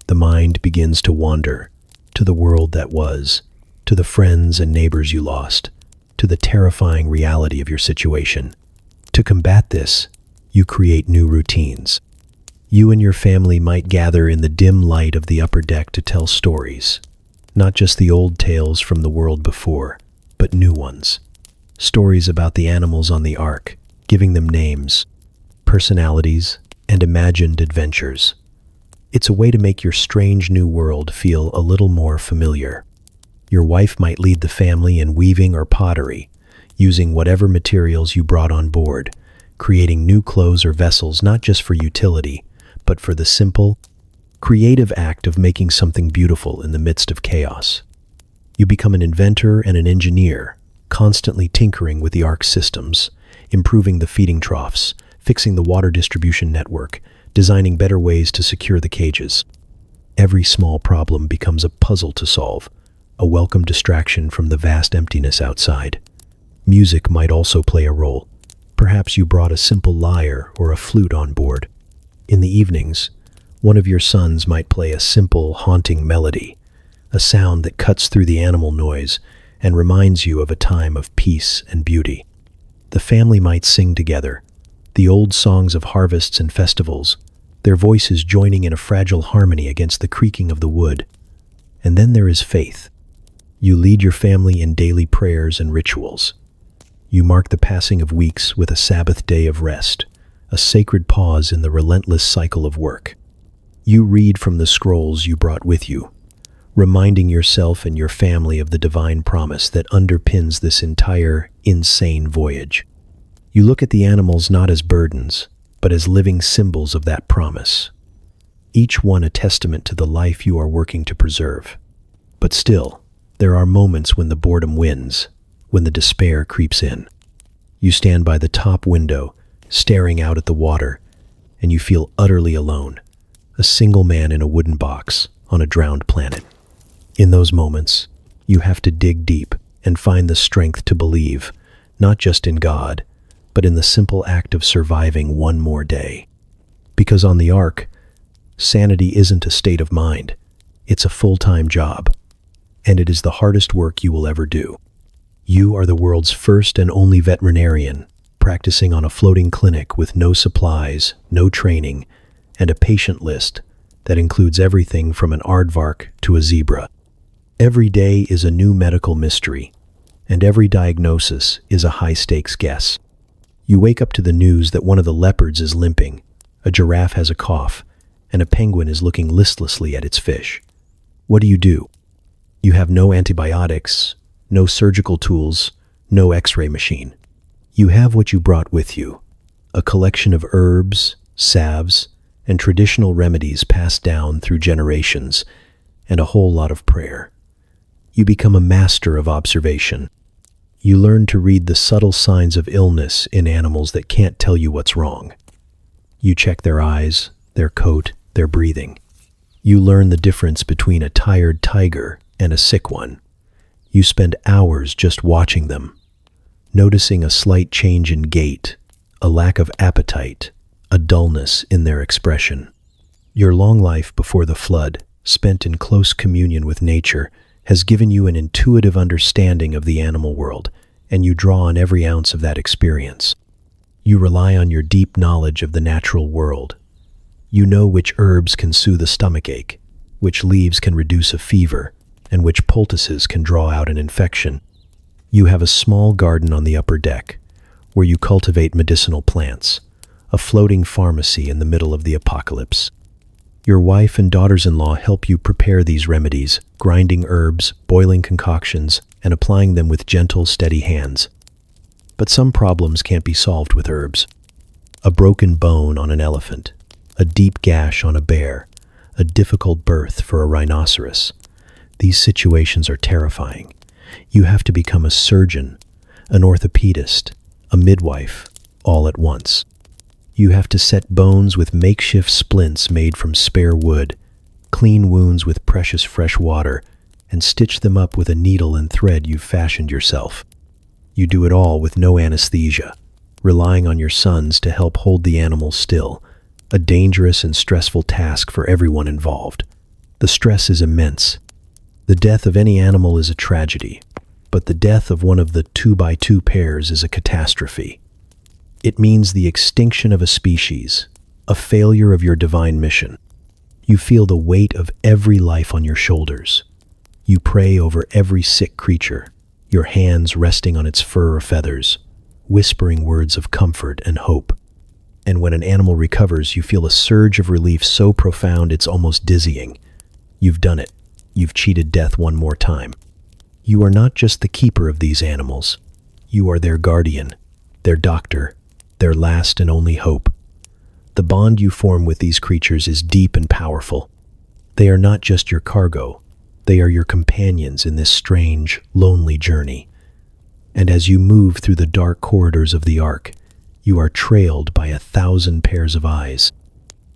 Speaker 1: The mind begins to wander, to the world that was, to the friends and neighbors you lost, to the terrifying reality of your situation. To combat this, you create new routines. You and your family might gather in the dim light of the upper deck to tell stories, not just the old tales from the world before, but new ones. Stories about the animals on the ark, giving them names, personalities, and imagined adventures. It's a way to make your strange new world feel a little more familiar. Your wife might lead the family in weaving or pottery, using whatever materials you brought on board, creating new clothes or vessels not just for utility, but for the simple, creative act of making something beautiful in the midst of chaos. You become an inventor and an engineer, constantly tinkering with the ark's systems, improving the feeding troughs, fixing the water distribution network, designing better ways to secure the cages. Every small problem becomes a puzzle to solve, a welcome distraction from the vast emptiness outside. Music might also play a role. Perhaps you brought a simple lyre or a flute on board. In the evenings, one of your sons might play a simple, haunting melody, a sound that cuts through the animal noise and reminds you of a time of peace and beauty. The family might sing together, the old songs of harvests and festivals, their voices joining in a fragile harmony against the creaking of the wood. And then there is faith. You lead your family in daily prayers and rituals. You mark the passing of weeks with a Sabbath day of rest, a sacred pause in the relentless cycle of work. You read from the scrolls you brought with you, reminding yourself and your family of the divine promise that underpins this entire insane voyage. You look at the animals not as burdens, but as living symbols of that promise, each one a testament to the life you are working to preserve. But still, there are moments when the boredom wins, when the despair creeps in. You stand by the top window, staring out at the water, and you feel utterly alone, a single man in a wooden box on a drowned planet. In those moments, you have to dig deep and find the strength to believe, not just in God, but in the simple act of surviving one more day. Because on the Ark, sanity isn't a state of mind, it's a full-time job, and it is the hardest work you will ever do. You are the world's first and only veterinarian, practicing on a floating clinic with no supplies, no training, and a patient list that includes everything from an aardvark to a zebra. Every day is a new medical mystery, and every diagnosis is a high-stakes guess. You wake up to the news that one of the leopards is limping, a giraffe has a cough, and a penguin is looking listlessly at its fish. What do? You have no antibiotics, no surgical tools, no X-ray machine. You have what you brought with you, a collection of herbs, salves, and traditional remedies passed down through generations, and a whole lot of prayer. You become a master of observation. You learn to read the subtle signs of illness in animals that can't tell you what's wrong. You check their eyes, their coat, their breathing. You learn the difference between a tired tiger and a sick one. You spend hours just watching them, noticing a slight change in gait, a lack of appetite, a dullness in their expression. Your long life before the flood, spent in close communion with nature, has given you an intuitive understanding of the animal world, and you draw on every ounce of that experience. You rely on your deep knowledge of the natural world. You know which herbs can soothe a stomachache, which leaves can reduce a fever, and which poultices can draw out an infection. You have a small garden on the upper deck, where you cultivate medicinal plants, a floating pharmacy in the middle of the apocalypse. Your wife and daughters-in-law help you prepare these remedies, grinding herbs, boiling concoctions, and applying them with gentle, steady hands. But some problems can't be solved with herbs. A broken bone on an elephant, a deep gash on a bear, a difficult birth for a rhinoceros. These situations are terrifying. You have to become a surgeon, an orthopedist, a midwife, all at once. You have to set bones with makeshift splints made from spare wood, clean wounds with precious fresh water, and stitch them up with a needle and thread you've fashioned yourself. You do it all with no anesthesia, relying on your sons to help hold the animals still, a dangerous and stressful task for everyone involved. The stress is immense. The death of any animal is a tragedy, but the death of one of the 2x2 pairs is a catastrophe. It means the extinction of a species, a failure of your divine mission. You feel the weight of every life on your shoulders. You pray over every sick creature, your hands resting on its fur or feathers, whispering words of comfort and hope. And when an animal recovers, you feel a surge of relief so profound it's almost dizzying. You've done it. You've cheated death one more time. You are not just the keeper of these animals. You are their guardian, their doctor, their last and only hope. The bond you form with these creatures is deep and powerful. They are not just your cargo. They are your companions in this strange, lonely journey. And as you move through the dark corridors of the Ark, you are trailed by 1,000 pairs of eyes,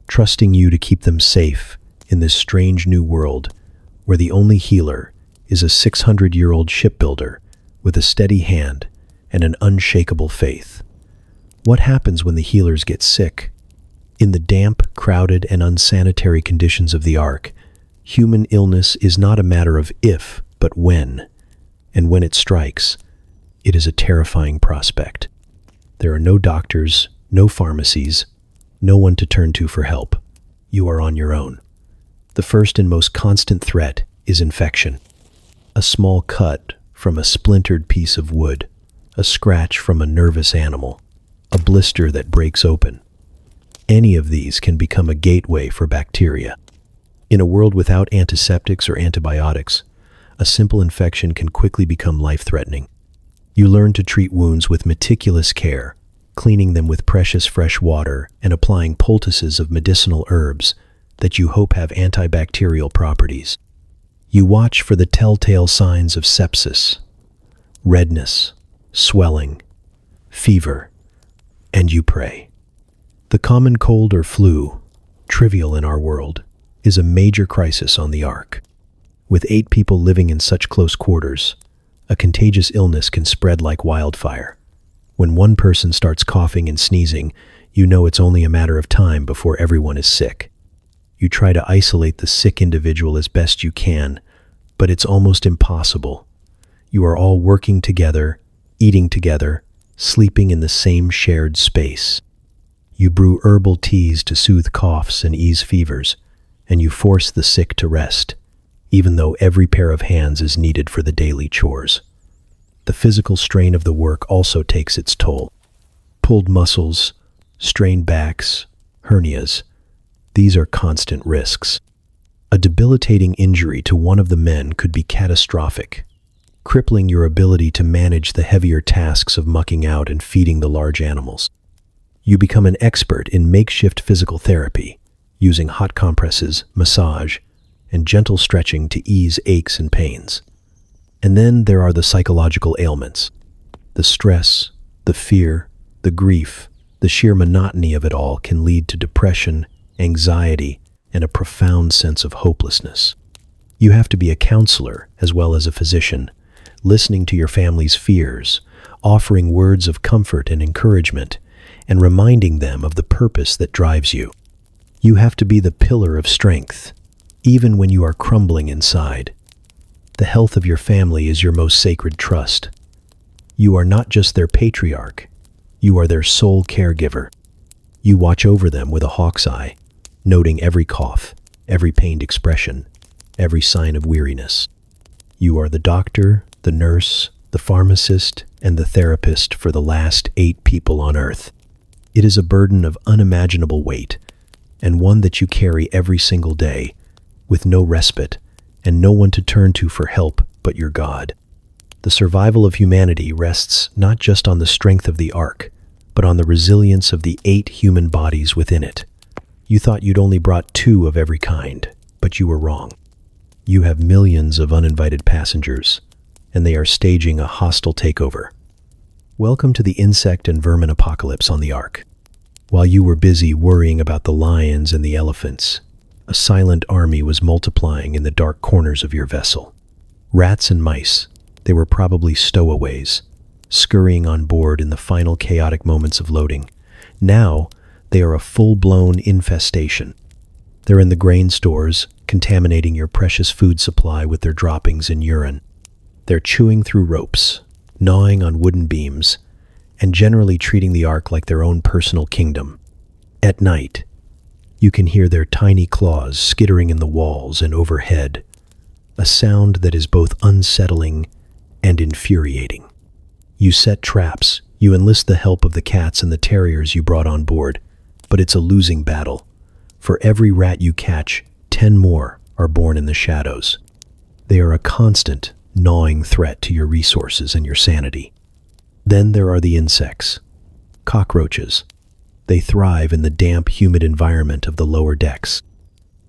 Speaker 1: trusting you to keep them safe in this strange new world where the only healer is a 600-year-old shipbuilder with a steady hand and an unshakable faith. What happens when the healers get sick? In the damp, crowded, and unsanitary conditions of the Ark, human illness is not a matter of if, but when. And when it strikes, it is a terrifying prospect. There are no doctors, no pharmacies, no one to turn to for help. You are on your own. The first and most constant threat is infection. A small cut from a splintered piece of wood, a scratch from a nervous animal, a blister that breaks open. Any of these can become a gateway for bacteria. In a world without antiseptics or antibiotics, a simple infection can quickly become life-threatening. You learn to treat wounds with meticulous care, cleaning them with precious fresh water and applying poultices of medicinal herbs that you hope have antibacterial properties. You watch for the telltale signs of sepsis, redness, swelling, fever, and you pray. The common cold or flu, trivial in our world, is a major crisis on the Ark. With 8 people living in such close quarters, a contagious illness can spread like wildfire. When one person starts coughing and sneezing, you know it's only a matter of time before everyone is sick. You try to isolate the sick individual as best you can, but it's almost impossible. You are all working together, eating together, sleeping in the same shared space. You brew herbal teas to soothe coughs and ease fevers, and you force the sick to rest, even though every pair of hands is needed for the daily chores. The physical strain of the work also takes its toll. Pulled muscles, strained backs, hernias, these are constant risks. A debilitating injury to one of the men could be catastrophic, crippling your ability to manage the heavier tasks of mucking out and feeding the large animals. You become an expert in makeshift physical therapy, using hot compresses, massage, and gentle stretching to ease aches and pains. And then there are the psychological ailments. The stress, the fear, the grief, the sheer monotony of it all can lead to depression, anxiety, and a profound sense of hopelessness. You have to be a counselor as well as a physician, listening to your family's fears, offering words of comfort and encouragement, and reminding them of the purpose that drives you. You have to be the pillar of strength, even when you are crumbling inside. The health of your family is your most sacred trust. You are not just their patriarch, you are their sole caregiver. You watch over them with a hawk's eye, noting every cough, every pained expression, every sign of weariness. You are the doctor, the nurse, the pharmacist, and the therapist for the last 8 people on Earth. It is a burden of unimaginable weight, and one that you carry every single day, with no respite, and no one to turn to for help but your God. The survival of humanity rests not just on the strength of the Ark, but on the resilience of the 8 human bodies within it. You thought you'd only brought 2 of every kind, but you were wrong. You have millions of uninvited passengers, and they are staging a hostile takeover. Welcome to the insect and vermin apocalypse on the Ark. While you were busy worrying about the lions and the elephants, a silent army was multiplying in the dark corners of your vessel. Rats and mice, they were probably stowaways, scurrying on board in the final chaotic moments of loading. Now, they are a full-blown infestation. They're in the grain stores, contaminating your precious food supply with their droppings and urine. They're chewing through ropes, gnawing on wooden beams, and generally treating the Ark like their own personal kingdom. At night, you can hear their tiny claws skittering in the walls and overhead, a sound that is both unsettling and infuriating. You set traps, you enlist the help of the cats and the terriers you brought on board, but it's a losing battle. For every rat you catch, 10 more are born in the shadows. They are a constant, gnawing threat to your resources and your sanity. Then there are the insects, cockroaches. They thrive in the damp, humid environment of the lower decks.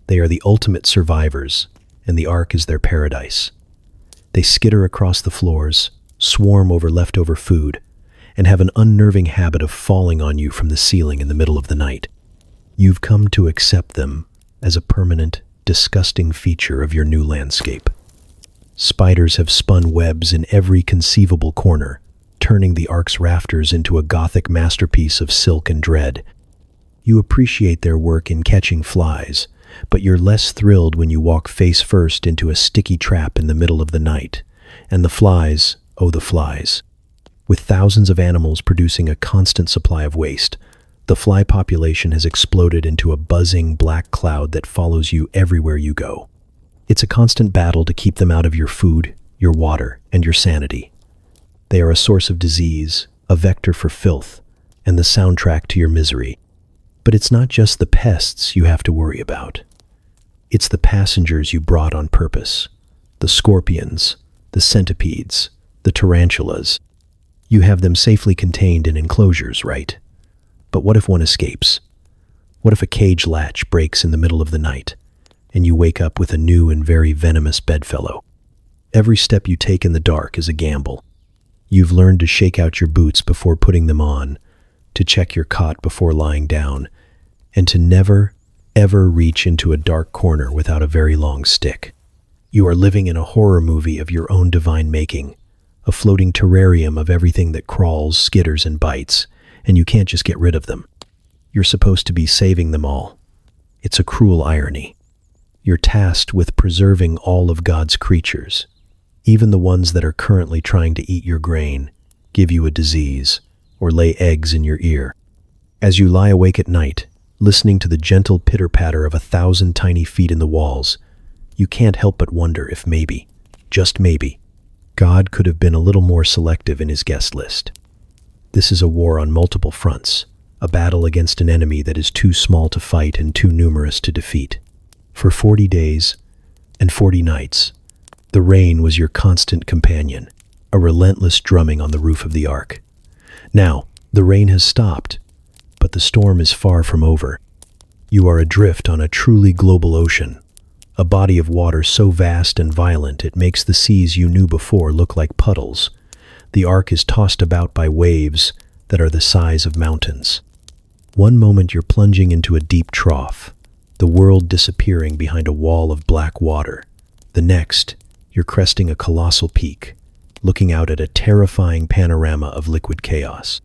Speaker 1: They are the ultimate survivors, and the Ark is their paradise. They skitter across the floors, swarm over leftover food, and have an unnerving habit of falling on you from the ceiling in the middle of the night. You've come to accept them as a permanent, disgusting feature of your new landscape. Spiders have spun webs in every conceivable corner, turning the ark's rafters into a Gothic masterpiece of silk and dread. You appreciate their work in catching flies, but you're less thrilled when you walk face first into a sticky trap in the middle of the night. And the flies, oh the flies. With thousands of animals producing a constant supply of waste, the fly population has exploded into a buzzing black cloud that follows you everywhere you go. It's a constant battle to keep them out of your food, your water, and your sanity. They are a source of disease, a vector for filth, and the soundtrack to your misery. But it's not just the pests you have to worry about. It's the passengers you brought on purpose. The scorpions, the centipedes, the tarantulas. You have them safely contained in enclosures, right? But what if one escapes? What if a cage latch breaks in the middle of the night, and you wake up with a new and very venomous bedfellow? Every step you take in the dark is a gamble. You've learned to shake out your boots before putting them on, to check your cot before lying down, and to never, ever reach into a dark corner without a very long stick. You are living in a horror movie of your own divine making, a floating terrarium of everything that crawls, skitters, and bites, and you can't just get rid of them. You're supposed to be saving them all. It's a cruel irony. You're tasked with preserving all of God's creatures, even the ones that are currently trying to eat your grain, give you a disease, or lay eggs in your ear. As you lie awake at night, listening to the gentle pitter-patter of 1,000 tiny feet in the walls, you can't help but wonder if maybe, just maybe, God could have been a little more selective in his guest list. This is a war on multiple fronts, a battle against an enemy that is too small to fight and too numerous to defeat. For 40 days and 40 nights, the rain was your constant companion, a relentless drumming on the roof of the ark. Now, the rain has stopped, but the storm is far from over. You are adrift on a truly global ocean, a body of water so vast and violent it makes the seas you knew before look like puddles. The ark is tossed about by waves that are the size of mountains. One moment you're plunging into a deep trough, the world disappearing behind a wall of black water. The next, you're cresting a colossal peak, looking out at a terrifying panorama of liquid chaos.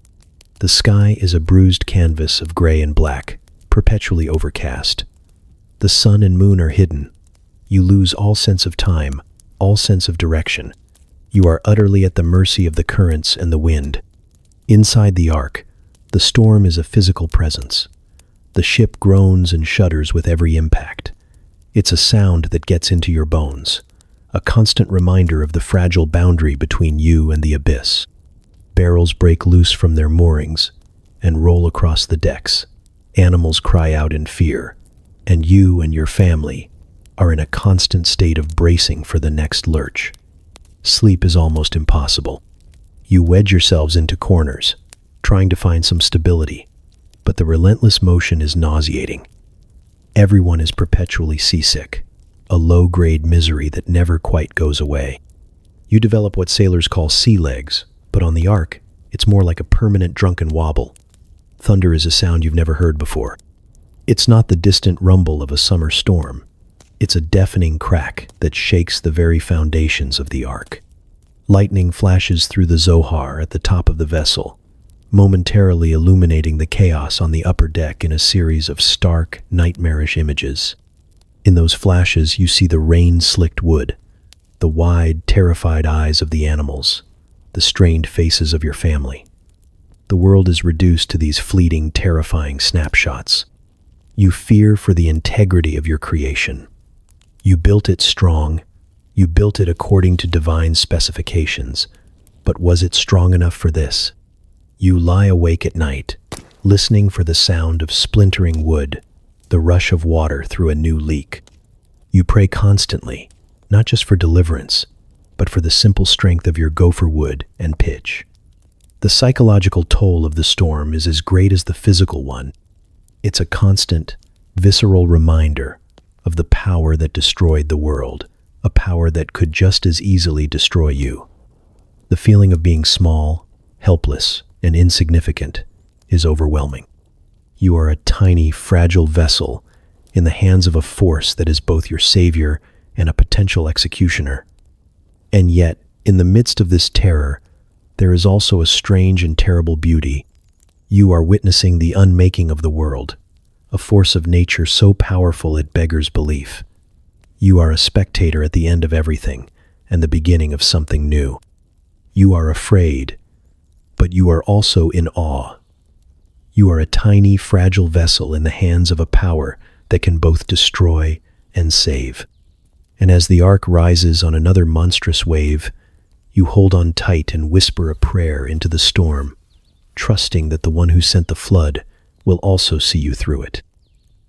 Speaker 1: The sky is a bruised canvas of gray and black, perpetually overcast. The sun and moon are hidden. You lose all sense of time, all sense of direction. You are utterly at the mercy of the currents and the wind. Inside the ark, the storm is a physical presence. The ship groans and shudders with every impact. It's a sound that gets into your bones, a constant reminder of the fragile boundary between you and the abyss. Barrels break loose from their moorings and roll across the decks. Animals cry out in fear, and you and your family are in a constant state of bracing for the next lurch. Sleep is almost impossible. You wedge yourselves into corners, trying to find some stability, but the relentless motion is nauseating. Everyone is perpetually seasick, a low-grade misery that never quite goes away. You develop what sailors call sea legs, but on the ark, it's more like a permanent drunken wobble. Thunder is a sound you've never heard before. It's not the distant rumble of a summer storm. It's a deafening crack that shakes the very foundations of the ark. Lightning flashes through the Zohar at the top of the vessel, momentarily illuminating the chaos on the upper deck in a series of stark, nightmarish images. In those flashes, you see the rain-slicked wood, the wide, terrified eyes of the animals, the strained faces of your family. The world is reduced to these fleeting, terrifying snapshots. You fear for the integrity of your creation. You built it strong. You built it according to divine specifications. But was it strong enough for this? You lie awake at night, listening for the sound of splintering wood, the rush of water through a new leak. You pray constantly, not just for deliverance, but for the simple strength of your gopher wood and pitch. The psychological toll of the storm is as great as the physical one. It's a constant, visceral reminder of the power that destroyed the world, a power that could just as easily destroy you. The feeling of being small, helpless, and insignificant is overwhelming. You are a tiny, fragile vessel in the hands of a force that is both your savior and a potential executioner. And yet, in the midst of this terror, there is also a strange and terrible beauty. You are witnessing the unmaking of the world, a force of nature so powerful it beggars belief. You are a spectator at the end of everything and the beginning of something new. You are afraid, but you are also in awe. You are a tiny, fragile vessel in the hands of a power that can both destroy and save. And as the ark rises on another monstrous wave, you hold on tight and whisper a prayer into the storm, trusting that the one who sent the flood will also see you through it.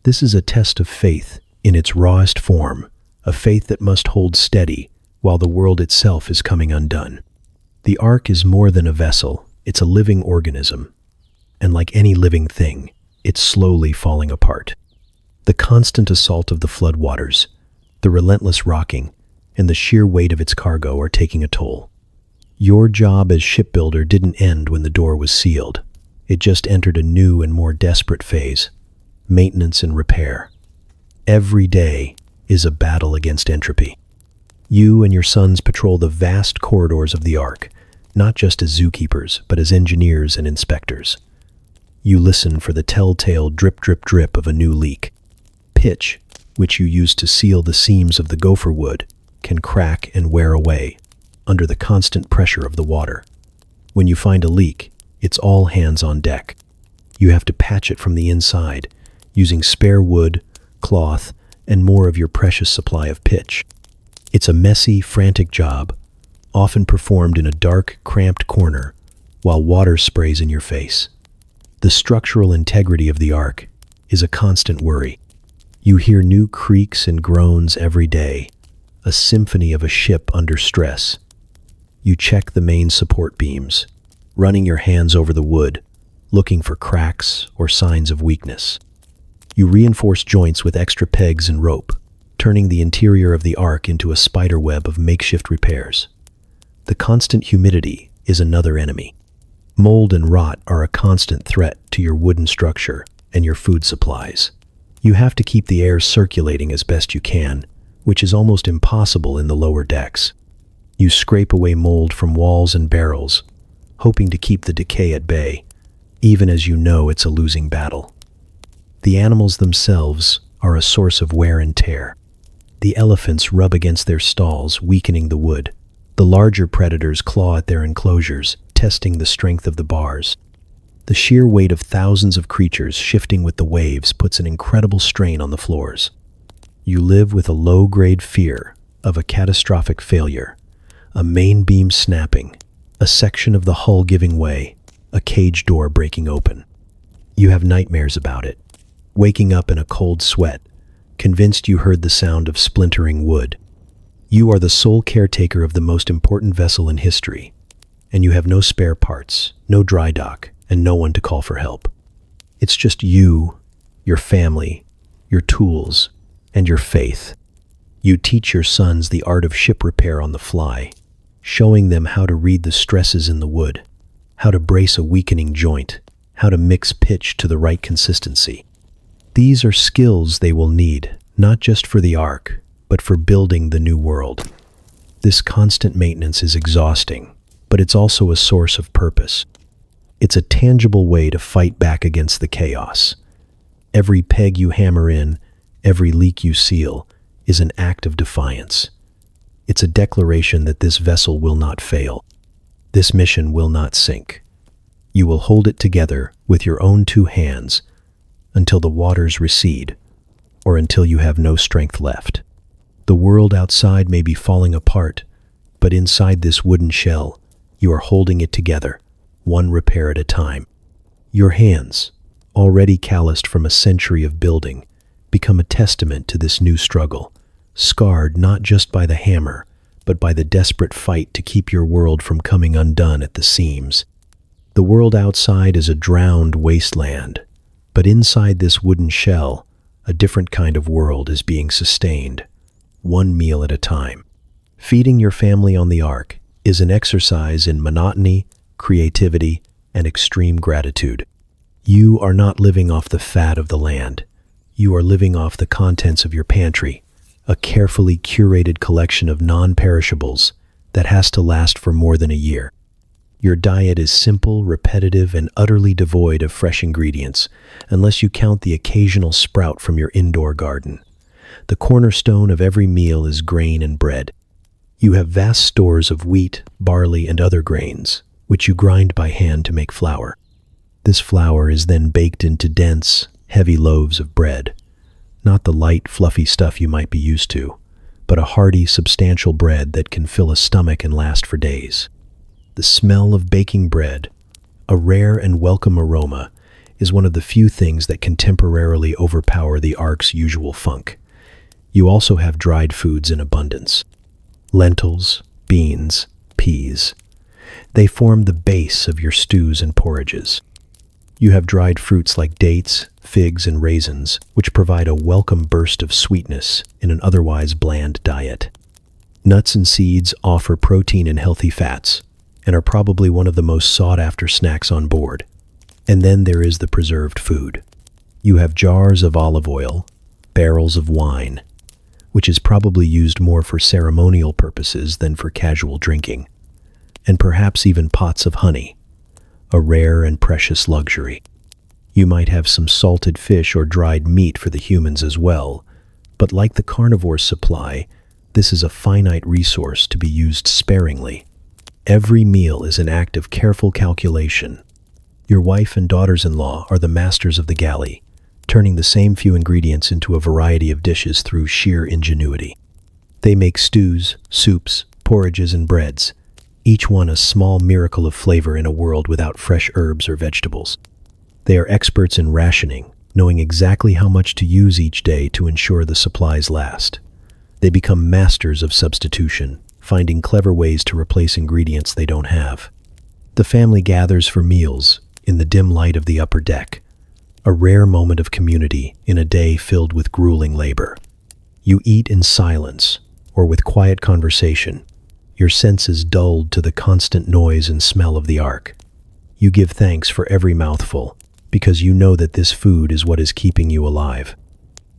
Speaker 1: This is a test of faith in its rawest form, a faith that must hold steady while the world itself is coming undone. The ark is more than a vessel, it's a living organism. And like any living thing, it's slowly falling apart. The constant assault of the floodwaters, the relentless rocking, and the sheer weight of its cargo are taking a toll. Your job as shipbuilder didn't end when the door was sealed. It just entered a new and more desperate phase: maintenance and repair. Every day is a battle against entropy. You and your sons patrol the vast corridors of the ark, not just as zookeepers, but as engineers and inspectors. You listen for the telltale drip, drip, drip of a new leak. Pitch, which you use to seal the seams of the gopher wood, can crack and wear away under the constant pressure of the water. When you find a leak, it's all hands on deck. You have to patch it from the inside, using spare wood, cloth, and more of your precious supply of pitch. It's a messy, frantic job, often performed in a dark, cramped corner, while water sprays in your face. The structural integrity of the ark is a constant worry. You hear new creaks and groans every day, a symphony of a ship under stress. You check the main support beams, running your hands over the wood, looking for cracks or signs of weakness. You reinforce joints with extra pegs and rope, turning the interior of the ark into a spider web of makeshift repairs. The constant humidity is another enemy. Mold and rot are a constant threat to your wooden structure and your food supplies. You have to keep the air circulating as best you can, which is almost impossible in the lower decks. You scrape away mold from walls and barrels, hoping to keep the decay at bay, even as you know it's a losing battle. The animals themselves are a source of wear and tear. The elephants rub against their stalls, weakening the wood. The larger predators claw at their enclosures, testing the strength of the bars. The sheer weight of thousands of creatures shifting with the waves puts an incredible strain on the floors. You live with a low-grade fear of a catastrophic failure, a main beam snapping, a section of the hull giving way, a cage door breaking open. You have nightmares about it, waking up in a cold sweat, convinced you heard the sound of splintering wood. You are the sole caretaker of the most important vessel in history, and you have no spare parts, no dry dock, and no one to call for help. It's just you, your family, your tools, and your faith. You teach your sons the art of ship repair on the fly, showing them how to read the stresses in the wood, how to brace a weakening joint, how to mix pitch to the right consistency. These are skills they will need, not just for the ark, but for building the new world. This constant maintenance is exhausting, but it's also a source of purpose. It's a tangible way to fight back against the chaos. Every peg you hammer in, every leak you seal, is an act of defiance. It's a declaration that this vessel will not fail. This mission will not sink. You will hold it together with your own two hands until the waters recede, or until you have no strength left. The world outside may be falling apart, but inside this wooden shell, you are holding it together, one repair at a time. Your hands, already calloused from a century of building, become a testament to this new struggle, scarred not just by the hammer, but by the desperate fight to keep your world from coming undone at the seams. The world outside is a drowned wasteland, but inside this wooden shell, a different kind of world is being sustained, one meal at a time. Feeding your family on the ark is an exercise in monotony, creativity, and extreme gratitude. You are not living off the fat of the land. You are living off the contents of your pantry, a carefully curated collection of non-perishables that has to last for more than a year. Your diet is simple, repetitive, and utterly devoid of fresh ingredients, unless you count the occasional sprout from your indoor garden. The cornerstone of every meal is grain and bread. You have vast stores of wheat, barley, and other grains, which you grind by hand to make flour. This flour is then baked into dense, heavy loaves of bread, not the light, fluffy stuff you might be used to, but a hearty, substantial bread that can fill a stomach and last for days. The smell of baking bread, a rare and welcome aroma, is one of the few things that can temporarily overpower the ark's usual funk. You also have dried foods in abundance. Lentils, beans, peas. They form the base of your stews and porridges. You have dried fruits like dates, figs, and raisins, which provide a welcome burst of sweetness in an otherwise bland diet. Nuts and seeds offer protein and healthy fats, and are probably one of the most sought-after snacks on board. And then there is the preserved food. You have jars of olive oil, barrels of wine, which is probably used more for ceremonial purposes than for casual drinking, and perhaps even pots of honey, a rare and precious luxury. You might have some salted fish or dried meat for the humans as well, but like the carnivore's supply, this is a finite resource to be used sparingly. Every meal is an act of careful calculation. Your wife and daughters-in-law are the masters of the galley, turning the same few ingredients into a variety of dishes through sheer ingenuity. They make stews, soups, porridges, and breads, each one a small miracle of flavor in a world without fresh herbs or vegetables. They are experts in rationing, knowing exactly how much to use each day to ensure the supplies last. They become masters of substitution, finding clever ways to replace ingredients they don't have. The family gathers for meals in the dim light of the upper deck, a rare moment of community in a day filled with grueling labor. You eat in silence or with quiet conversation, your senses dulled to the constant noise and smell of the ark. You give thanks for every mouthful because you know that this food is what is keeping you alive.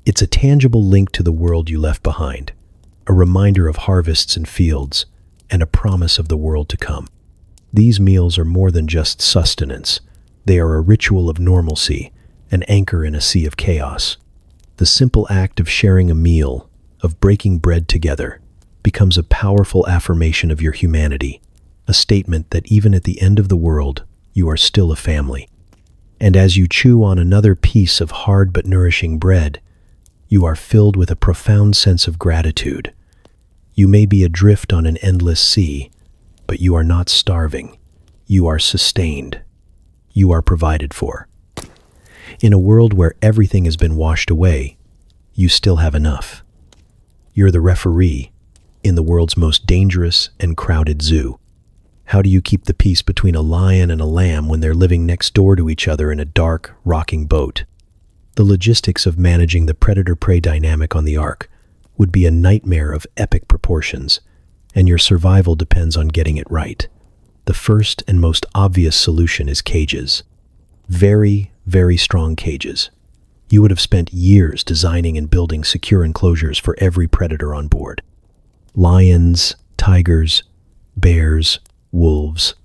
Speaker 1: It's a tangible link to the world you left behind, a reminder of harvests and fields, and a promise of the world to come. These meals are more than just sustenance. They are a ritual of normalcy, an anchor in a sea of chaos. The simple act of sharing a meal, of breaking bread together, becomes a powerful affirmation of your humanity, a statement that even at the end of the world, you are still a family. And as you chew on another piece of hard but nourishing bread, you are filled with a profound sense of gratitude. You may be adrift on an endless sea, but you are not starving. You are sustained. You are provided for. In a world where everything has been washed away, you still have enough. You're the referee in the world's most dangerous and crowded zoo. How do you keep the peace between a lion and a lamb when they're living next door to each other in a dark, rocking boat? The logistics of managing the predator-prey dynamic on the ark would be a nightmare of epic proportions, and your survival depends on getting it right. The first and most obvious solution is cages. Very, very strong cages. You would have spent years designing and building secure enclosures for every predator on board. Lions, tigers, bears, wolves.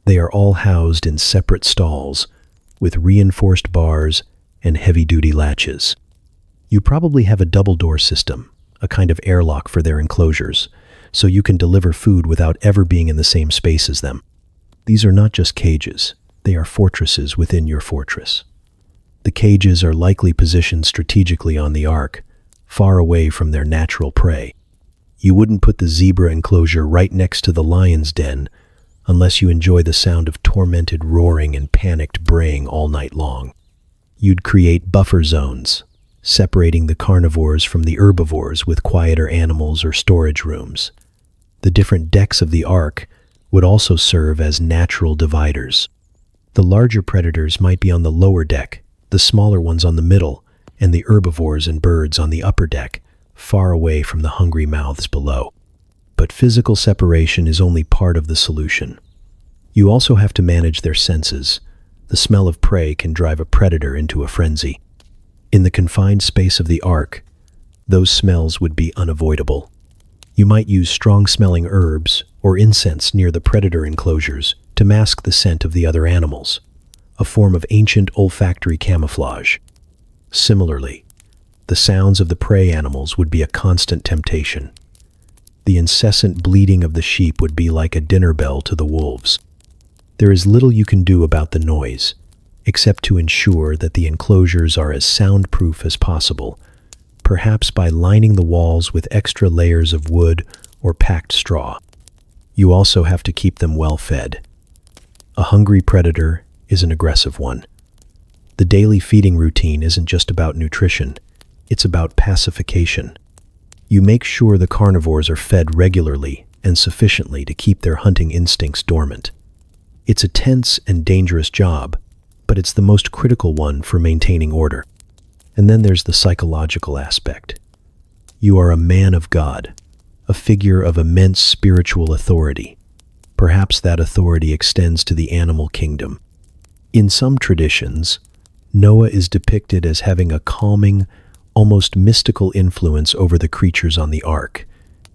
Speaker 1: They are all housed in separate stalls with reinforced bars and heavy-duty latches. You probably have a double-door system, a kind of airlock for their enclosures, so you can deliver food without ever being in the same space as them. These are not just cages, they are fortresses within your fortress. The cages are likely positioned strategically on the ark, far away from their natural prey. You wouldn't put the zebra enclosure right next to the lion's den unless you enjoy the sound of tormented roaring and panicked braying all night long. You'd create buffer zones, separating the carnivores from the herbivores with quieter animals or storage rooms. The different decks of the ark would also serve as natural dividers. The larger predators might be on the lower deck, the smaller ones on the middle, and the herbivores and birds on the upper deck, far away from the hungry mouths below. But physical separation is only part of the solution. You also have to manage their senses. The smell of prey can drive a predator into a frenzy. In the confined space of the ark, those smells would be unavoidable. You might use strong-smelling herbs or incense near the predator enclosures to mask the scent of the other animals, a form of ancient olfactory camouflage. Similarly, the sounds of the prey animals would be a constant temptation. The incessant bleating of the sheep would be like a dinner bell to the wolves. There is little you can do about the noise, except to ensure that the enclosures are as soundproof as possible, perhaps by lining the walls with extra layers of wood or packed straw. You also have to keep them well fed. A hungry predator is an aggressive one. The daily feeding routine isn't just about nutrition, it's about pacification. You make sure the carnivores are fed regularly and sufficiently to keep their hunting instincts dormant. It's a tense and dangerous job, but it's the most critical one for maintaining order. And then there's the psychological aspect. You are a man of God, a figure of immense spiritual authority. Perhaps that authority extends to the animal kingdom. In some traditions, Noah is depicted as having a calming, almost mystical influence over the creatures on the ark,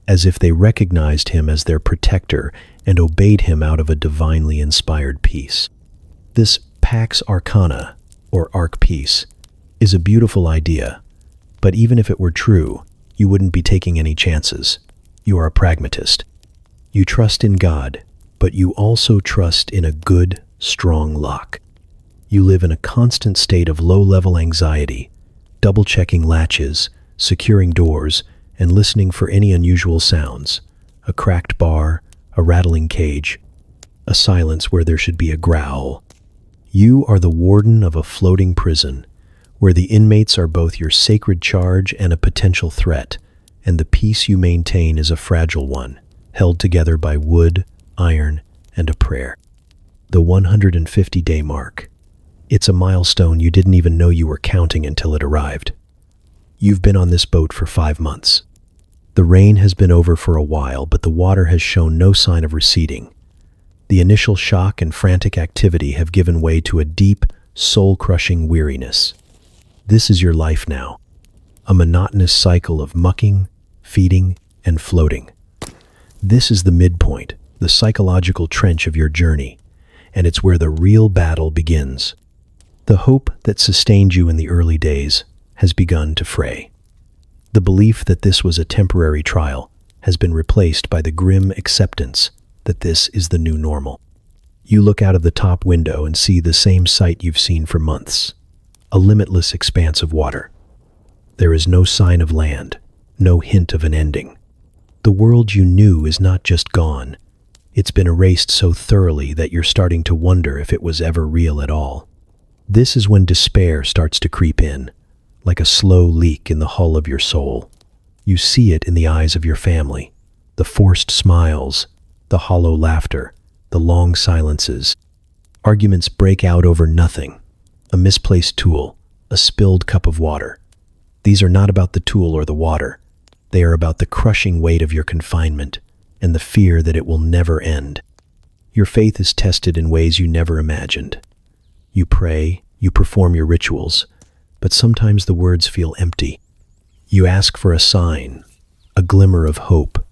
Speaker 1: as if they recognized him as their protector and obeyed him out of a divinely inspired peace. This Pax Arcana, or ark peace, is a beautiful idea, but even if it were true, you wouldn't be taking any chances. You are a pragmatist. You trust in God, but you also trust in a good, strong lock. You live in a constant state of low-level anxiety, double-checking latches, securing doors, and listening for any unusual sounds. A cracked bar, a rattling cage, a silence where there should be a growl. You are the warden of a floating prison, where the inmates are both your sacred charge and a potential threat, and the peace you maintain is a fragile one, held together by wood, iron, and a prayer. The 150-day mark. It's a milestone you didn't even know you were counting until it arrived. You've been on this boat for 5 months. The rain has been over for a while, but the water has shown no sign of receding. The initial shock and frantic activity have given way to a deep, soul-crushing weariness. This is your life now, a monotonous cycle of mucking, feeding, and floating. This is the midpoint, the psychological trench of your journey, and it's where the real battle begins. The hope that sustained you in the early days has begun to fray. The belief that this was a temporary trial has been replaced by the grim acceptance that this is the new normal. You look out of the top window and see the same sight you've seen for months, a limitless expanse of water. There is no sign of land, no hint of an ending. The world you knew is not just gone, it's been erased so thoroughly that you're starting to wonder if it was ever real at all. This is when despair starts to creep in, like a slow leak in the hull of your soul. You see it in the eyes of your family, the forced smiles, the hollow laughter, the long silences. Arguments break out over nothing, a misplaced tool, a spilled cup of water. These are not about the tool or the water. They are about the crushing weight of your confinement and the fear that it will never end. Your faith is tested in ways you never imagined. You pray, you perform your rituals, but sometimes the words feel empty. You ask for a sign, a glimmer of hope,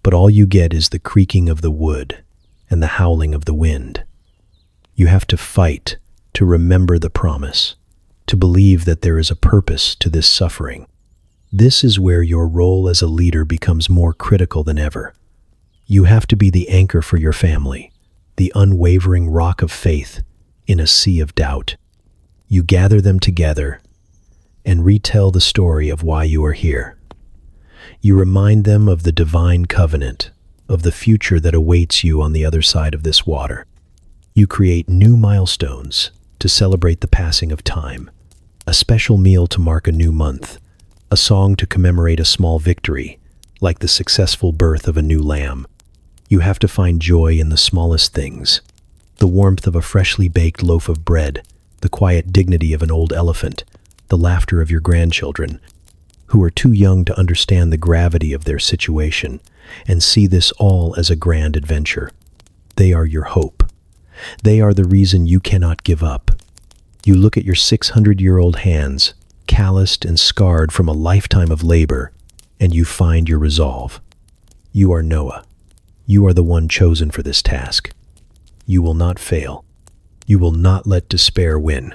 Speaker 1: but all you get is the creaking of the wood and the howling of the wind. You have to fight to remember the promise, to believe that there is a purpose to this suffering. This is where your role as a leader becomes more critical than ever. You have to be the anchor for your family, the unwavering rock of faith in a sea of doubt. You gather them together and retell the story of why you are here. You remind them of the divine covenant, of the future that awaits you on the other side of this water. You create new milestones to celebrate the passing of time, a special meal to mark a new month, a song to commemorate a small victory, like the successful birth of a new lamb. You have to find joy in the smallest things, the warmth of a freshly baked loaf of bread, the quiet dignity of an old elephant, the laughter of your grandchildren, who are too young to understand the gravity of their situation and see this all as a grand adventure. They are your hope. They are the reason you cannot give up. You look at your 600-year-old hands, calloused and scarred from a lifetime of labor, and you find your resolve. You are Noah. You are the one chosen for this task. You will not fail. You will not let despair win.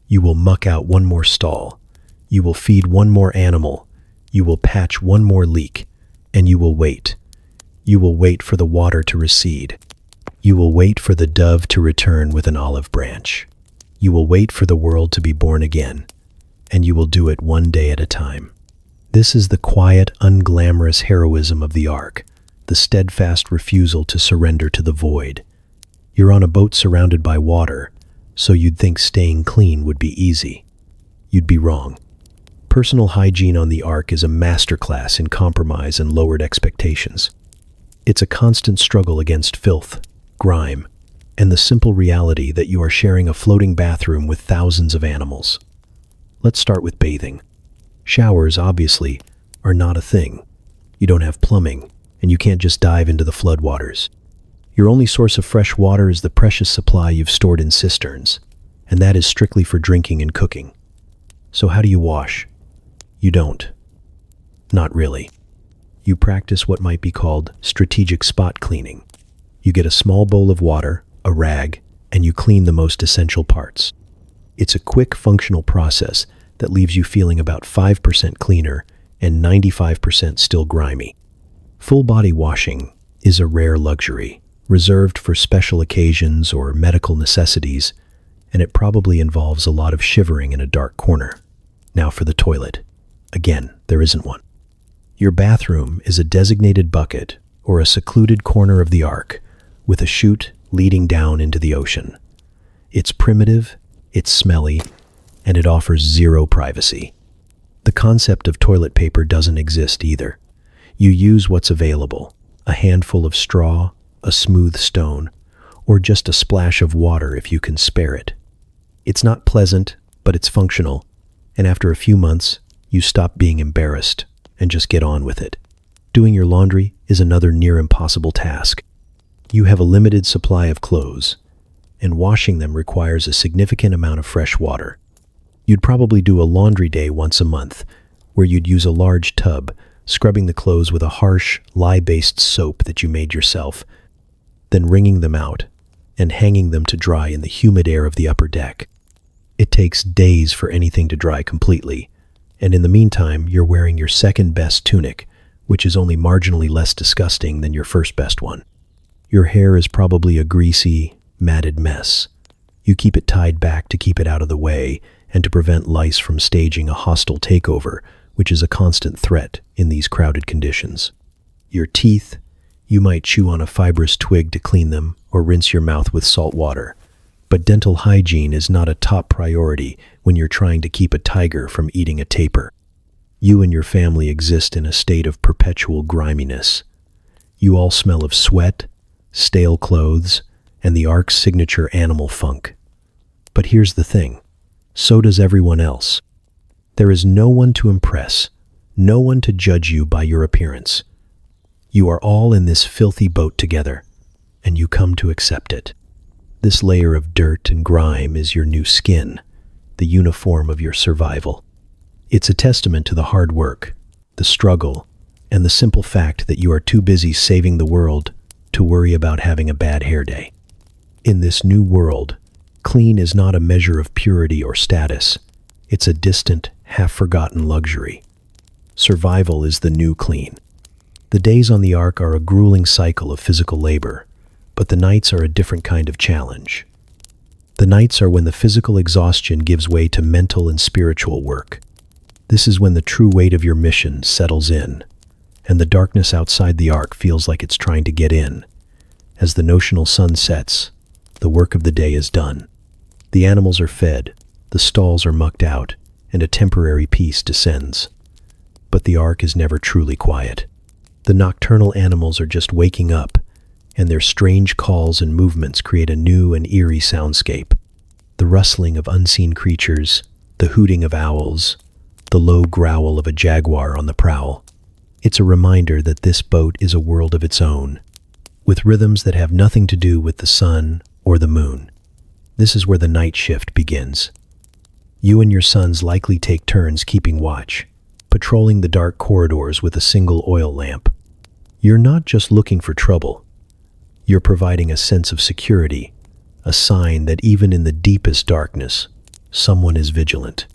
Speaker 1: You will muck out one more stall. You will feed one more animal. You will patch one more leak. And you will wait. You will wait for the water to recede. You will wait for the dove to return with an olive branch. You will wait for the world to be born again. And you will do it one day at a time. This is the quiet, unglamorous heroism of the Ark, the steadfast refusal to surrender to the void. You're on a boat surrounded by water, so you'd think staying clean would be easy. You'd be wrong. Personal hygiene on the Ark is a masterclass in compromise and lowered expectations. It's a constant struggle against filth, grime, and the simple reality that you are sharing a floating bathroom with thousands of animals. Let's start with bathing. Showers, obviously, are not a thing. You don't have plumbing, and you can't just dive into the floodwaters. Your only source of fresh water is the precious supply you've stored in cisterns, and that is strictly for drinking and cooking. So how do you wash? You don't. Not really. You practice what might be called strategic spot cleaning. You get a small bowl of water, a rag, and you clean the most essential parts. It's a quick, functional process that leaves you feeling about 5% cleaner and 95% still grimy. Full-body washing is a rare luxury, reserved for special occasions or medical necessities, and it probably involves a lot of shivering in a dark corner. Now for the toilet. Again, there isn't one. Your bathroom is a designated bucket or a secluded corner of the Ark with a chute leading down into the ocean. It's primitive, it's smelly, and it offers zero privacy. The concept of toilet paper doesn't exist either. You use what's available, a handful of straw, a smooth stone, or just a splash of water if you can spare it. It's not pleasant, but it's functional, and after a few months, you stop being embarrassed and just get on with it. Doing your laundry is another near impossible task. You have a limited supply of clothes, and washing them requires a significant amount of fresh water. You'd probably do a laundry day once a month, where you'd use a large tub, scrubbing the clothes with a harsh, lye-based soap that you made yourself, then wringing them out and hanging them to dry in the humid air of the upper deck. It takes days for anything to dry completely, and in the meantime, you're wearing your second-best tunic, which is only marginally less disgusting than your first-best one. Your hair is probably a greasy, matted mess. You keep it tied back to keep it out of the way and to prevent lice from staging a hostile takeover, which is a constant threat in these crowded conditions. Your teeth, you might chew on a fibrous twig to clean them or rinse your mouth with salt water. But dental hygiene is not a top priority when you're trying to keep a tiger from eating a tapir. You and your family exist in a state of perpetual griminess. You all smell of sweat, stale clothes, and the Ark's signature animal funk. But here's the thing. So does everyone else. There is no one to impress, no one to judge you by your appearance. You are all in this filthy boat together, and you come to accept it. This layer of dirt and grime is your new skin, the uniform of your survival. It's a testament to the hard work, the struggle, and the simple fact that you are too busy saving the world to worry about having a bad hair day. In this new world, clean is not a measure of purity or status. It's a distant, half-forgotten luxury. Survival is the new clean. The days on the Ark are a grueling cycle of physical labor, but the nights are a different kind of challenge. The nights are when the physical exhaustion gives way to mental and spiritual work. This is when the true weight of your mission settles in, and the darkness outside the Ark feels like it's trying to get in. As the notional sun sets, the work of the day is done. The animals are fed, the stalls are mucked out, and a temporary peace descends. But the Ark is never truly quiet. The nocturnal animals are just waking up, and their strange calls and movements create a new and eerie soundscape. The rustling of unseen creatures, the hooting of owls, the low growl of a jaguar on the prowl. It's a reminder that this boat is a world of its own, with rhythms that have nothing to do with the sun or the moon. This is where the night shift begins. You and your sons likely take turns keeping watch, patrolling the dark corridors with a single oil lamp. You're not just looking for trouble. You're providing a sense of security, a sign that even in the deepest darkness, someone is vigilant.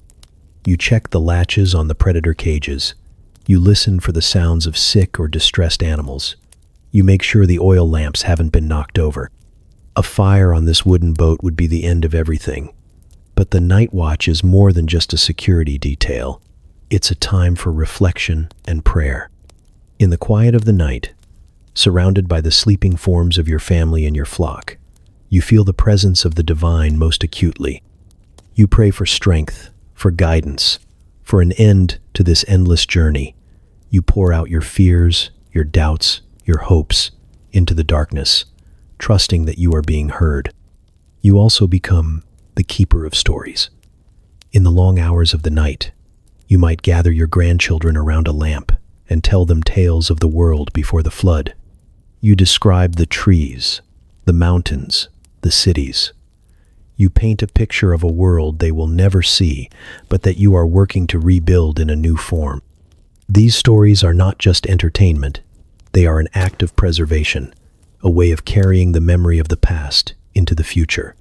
Speaker 1: You check the latches on the predator cages. You listen for the sounds of sick or distressed animals. You make sure the oil lamps haven't been knocked over. A fire on this wooden boat would be the end of everything. But the night watch is more than just a security detail. It's a time for reflection and prayer. In the quiet of the night, surrounded by the sleeping forms of your family and your flock, you feel the presence of the divine most acutely. You pray for strength, for guidance, for an end to this endless journey. You pour out your fears, your doubts, your hopes into the darkness, trusting that you are being heard. You also become the keeper of stories. In the long hours of the night, you might gather your grandchildren around a lamp and tell them tales of the world before the flood. You describe the trees, the mountains, the cities. You paint a picture of a world they will never see, but that you are working to rebuild in a new form. These stories are not just entertainment. They are an act of preservation, a way of carrying the memory of the past into the future.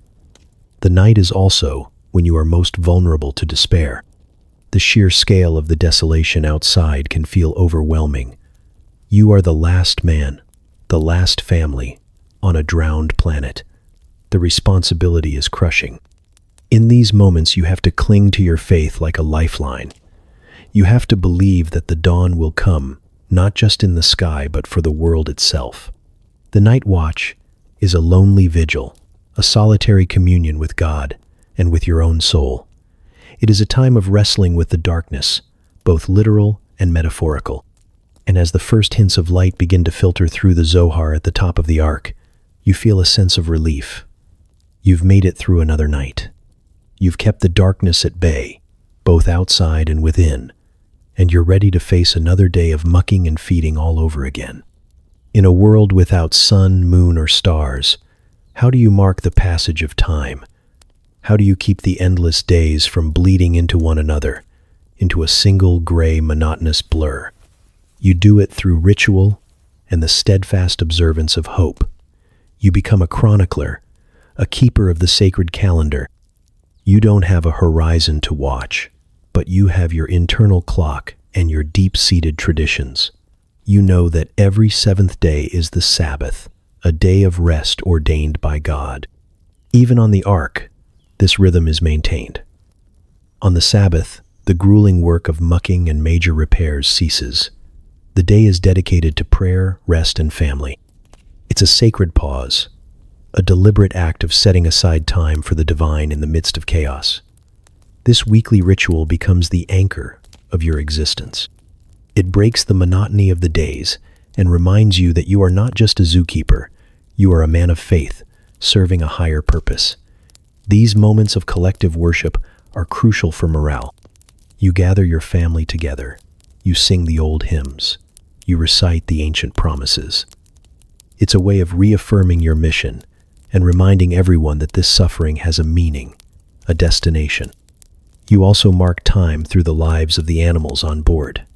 Speaker 1: The night is also when you are most vulnerable to despair. The sheer scale of the desolation outside can feel overwhelming. You are the last man, the last family, on a drowned planet. The responsibility is crushing. In these moments, you have to cling to your faith like a lifeline. You have to believe that the dawn will come, not just in the sky, but for the world itself. The night watch is a lonely vigil, a solitary communion with God and with your own soul. It is a time of wrestling with the darkness, both literal and metaphorical. And as the first hints of light begin to filter through the Zohar at the top of the ark, you feel a sense of relief. You've made it through another night. You've kept the darkness at bay, both outside and within, and you're ready to face another day of mucking and feeding all over again. In a world without sun, moon, or stars, how do you mark the passage of time? How do you keep the endless days from bleeding into one another, into a single gray, monotonous blur? You do it through ritual and the steadfast observance of hope. You become a chronicler, a keeper of the sacred calendar. You don't have a horizon to watch, but you have your internal clock and your deep-seated traditions. You know that every seventh day is the Sabbath, a day of rest ordained by God. Even on the ark, this rhythm is maintained. On the Sabbath, the grueling work of mucking and major repairs ceases. The day is dedicated to prayer, rest, and family. It's a sacred pause, a deliberate act of setting aside time for the divine in the midst of chaos. This weekly ritual becomes the anchor of your existence. It breaks the monotony of the days and reminds you that you are not just a zookeeper, you are a man of faith, serving a higher purpose. These moments of collective worship are crucial for morale. You gather your family together. You sing the old hymns. You recite the ancient promises. It's a way of reaffirming your mission and reminding everyone that this suffering has a meaning, a destination. You also mark time through the lives of the animals on board.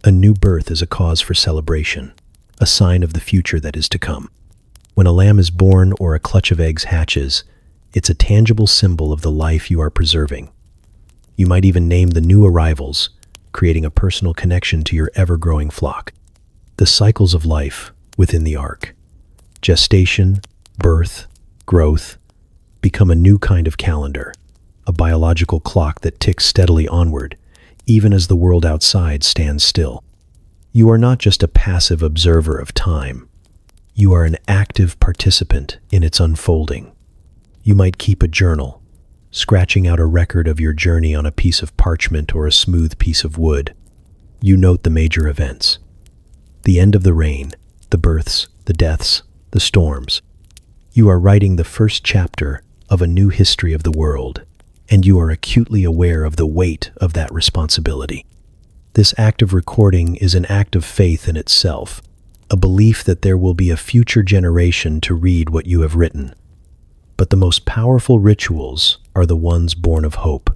Speaker 1: A new birth is a cause for celebration, a sign of the future that is to come. When a lamb is born or a clutch of eggs hatches, it's a tangible symbol of the life you are preserving. You might even name the new arrivals, creating a personal connection to your ever-growing flock. The cycles of life within the ark, gestation, birth, growth, become a new kind of calendar, a biological clock that ticks steadily onward, even as the world outside stands still. You are not just a passive observer of time. You are an active participant in its unfolding. You might keep a journal, scratching out a record of your journey on a piece of parchment or a smooth piece of wood. You note the major events. The end of the rain, the births, the deaths, the storms. You are writing the first chapter of a new history of the world, and you are acutely aware of the weight of that responsibility. This act of recording is an act of faith in itself, a belief that there will be a future generation to read what you have written. But the most powerful rituals are the ones born of hope.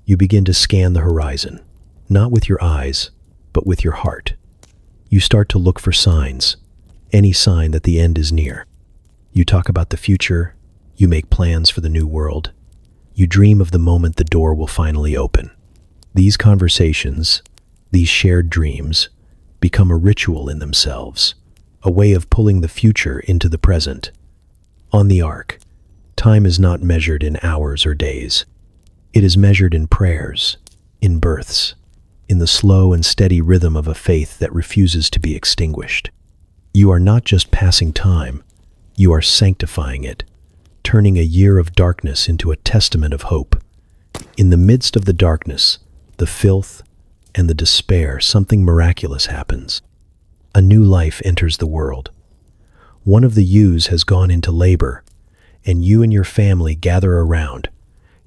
Speaker 1: You begin to scan the horizon, not with your eyes, but with your heart. You start to look for signs, any sign that the end is near. You talk about the future, you make plans for the new world. You dream of the moment the door will finally open. These conversations, these shared dreams, become a ritual in themselves, a way of pulling the future into the present. On the Ark, time is not measured in hours or days. It is measured in prayers, in births, in the slow and steady rhythm of a faith that refuses to be extinguished. You are not just passing time, you are sanctifying it, turning a year of darkness into a testament of hope. In the midst of the darkness, the filth, and the despair, something miraculous happens. A new life enters the world. One of the ewes has gone into labor, and you and your family gather around,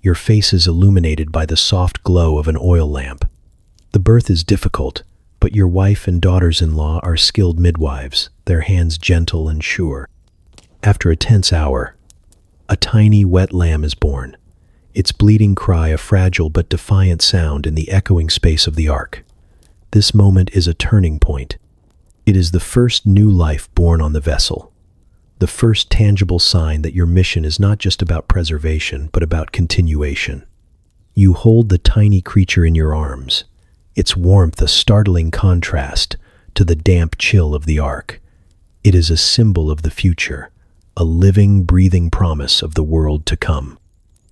Speaker 1: your faces illuminated by the soft glow of an oil lamp. The birth is difficult, but your wife and daughters-in-law are skilled midwives, their hands gentle and sure. After a tense hour, a tiny wet lamb is born, its bleating cry a fragile but defiant sound in the echoing space of the Ark. This moment is a turning point. It is the first new life born on the vessel, the first tangible sign that your mission is not just about preservation, but about continuation. You hold the tiny creature in your arms, its warmth a startling contrast to the damp chill of the Ark. It is a symbol of the future, a living, breathing promise of the world to come.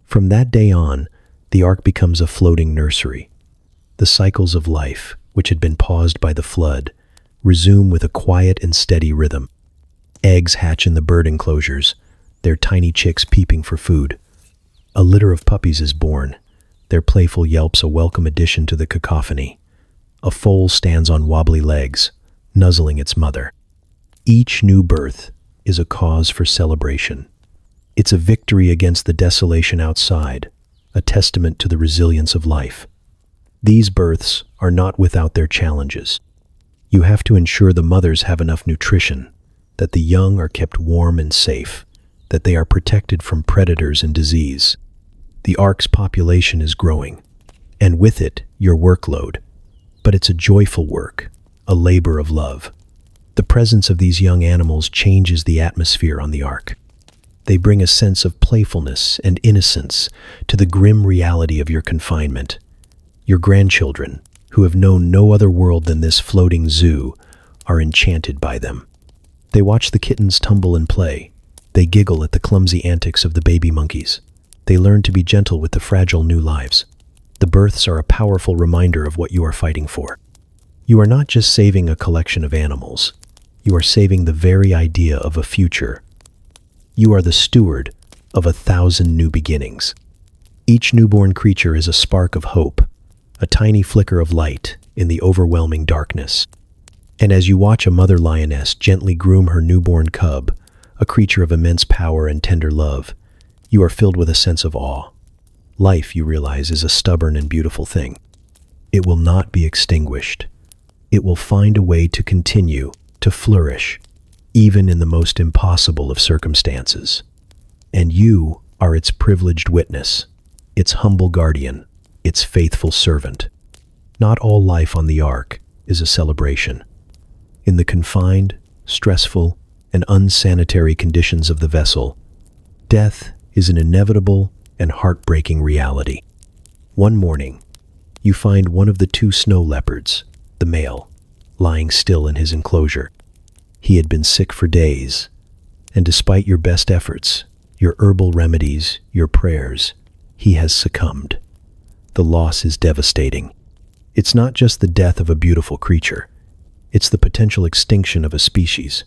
Speaker 1: From that day on, the Ark becomes a floating nursery. The cycles of life, which had been paused by the flood, resume with a quiet and steady rhythm. Eggs hatch in the bird enclosures, their tiny chicks peeping for food. A litter of puppies is born, their playful yelps a welcome addition to the cacophony. A foal stands on wobbly legs, nuzzling its mother. Each new birth is a cause for celebration. It's a victory against the desolation outside, a testament to the resilience of life. These births are not without their challenges. You have to ensure the mothers have enough nutrition, that the young are kept warm and safe, that they are protected from predators and disease. The Ark's population is growing, and with it, your workload. But it's a joyful work, a labor of love. The presence of these young animals changes the atmosphere on the Ark. They bring a sense of playfulness and innocence to the grim reality of your confinement. Your grandchildren, who have known no other world than this floating zoo, are enchanted by them. They watch the kittens tumble and play. They giggle at the clumsy antics of the baby monkeys. They learn to be gentle with the fragile new lives. The births are a powerful reminder of what you are fighting for. You are not just saving a collection of animals. You are saving the very idea of a future. You are the steward of 1,000 new beginnings. Each newborn creature is a spark of hope, a tiny flicker of light in the overwhelming darkness. And as you watch a mother lioness gently groom her newborn cub, a creature of immense power and tender love, you are filled with a sense of awe. Life, you realize, is a stubborn and beautiful thing. It will not be extinguished. It will find a way to continue, to flourish, even in the most impossible of circumstances. And you are its privileged witness, its humble guardian, its faithful servant. Not all life on the Ark is a celebration. In the confined, stressful, and unsanitary conditions of the vessel, death is an inevitable and heartbreaking reality. One morning, you find one of the 2 snow leopards, the male, lying still in his enclosure. He had been sick for days, and despite your best efforts, your herbal remedies, your prayers, he has succumbed. The loss is devastating. It's not just the death of a beautiful creature. It's the potential extinction of a species.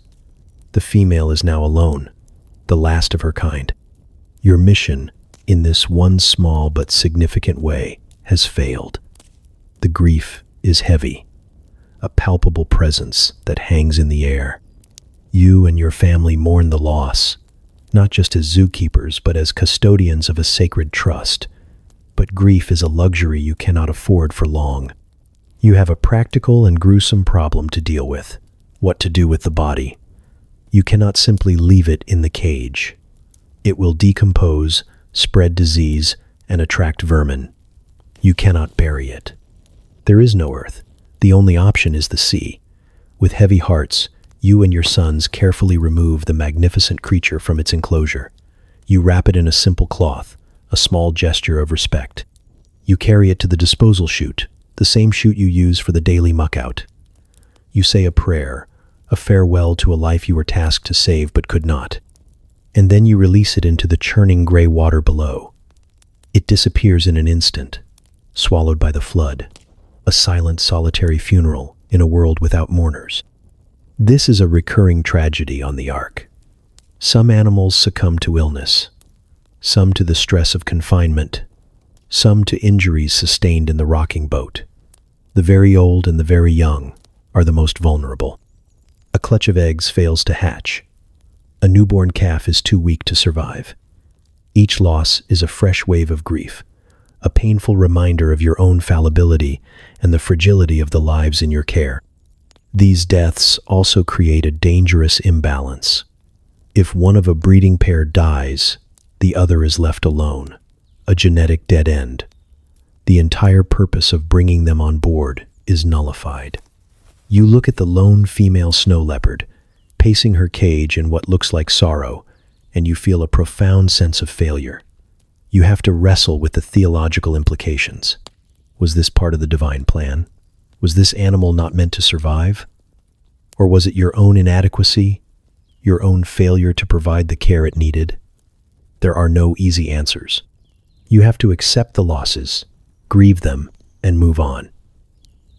Speaker 1: The female is now alone, the last of her kind. Your mission, in this one small but significant way, has failed. The grief is heavy, a palpable presence that hangs in the air. You and your family mourn the loss, not just as zookeepers, but as custodians of a sacred trust. but grief is a luxury you cannot afford for long. You have a practical and gruesome problem to deal with: what to do with the body. You cannot simply leave it in the cage. It will decompose, spread disease, and attract vermin. You cannot bury it. There is no earth. The only option is the sea. With heavy hearts, you and your sons carefully remove the magnificent creature from its enclosure. You wrap it in a simple cloth, a small gesture of respect. You carry it to the disposal chute, the same chute you use for the daily muck-out. You say a prayer, a farewell to a life you were tasked to save but could not. And then you release it into the churning gray water below. It disappears in an instant, swallowed by the flood, a silent, solitary funeral in a world without mourners. This is a recurring tragedy on the Ark. Some animals succumb to illness, some to the stress of confinement, some to injuries sustained in the rocking boat. The very old and the very young are the most vulnerable. A clutch of eggs fails to hatch. A newborn calf is too weak to survive. Each loss is a fresh wave of grief, a painful reminder of your own fallibility and the fragility of the lives in your care. These deaths also create a dangerous imbalance. If one of a breeding pair dies, the other is left alone, a genetic dead end. The entire purpose of bringing them on board is nullified. You look at the lone female snow leopard, pacing her cage in what looks like sorrow, and you feel a profound sense of failure. You have to wrestle with the theological implications. Was this part of the divine plan? Was this animal not meant to survive? Or was it your own inadequacy, your own failure to provide the care it needed? There are no easy answers. You have to accept the losses, grieve them, and move on.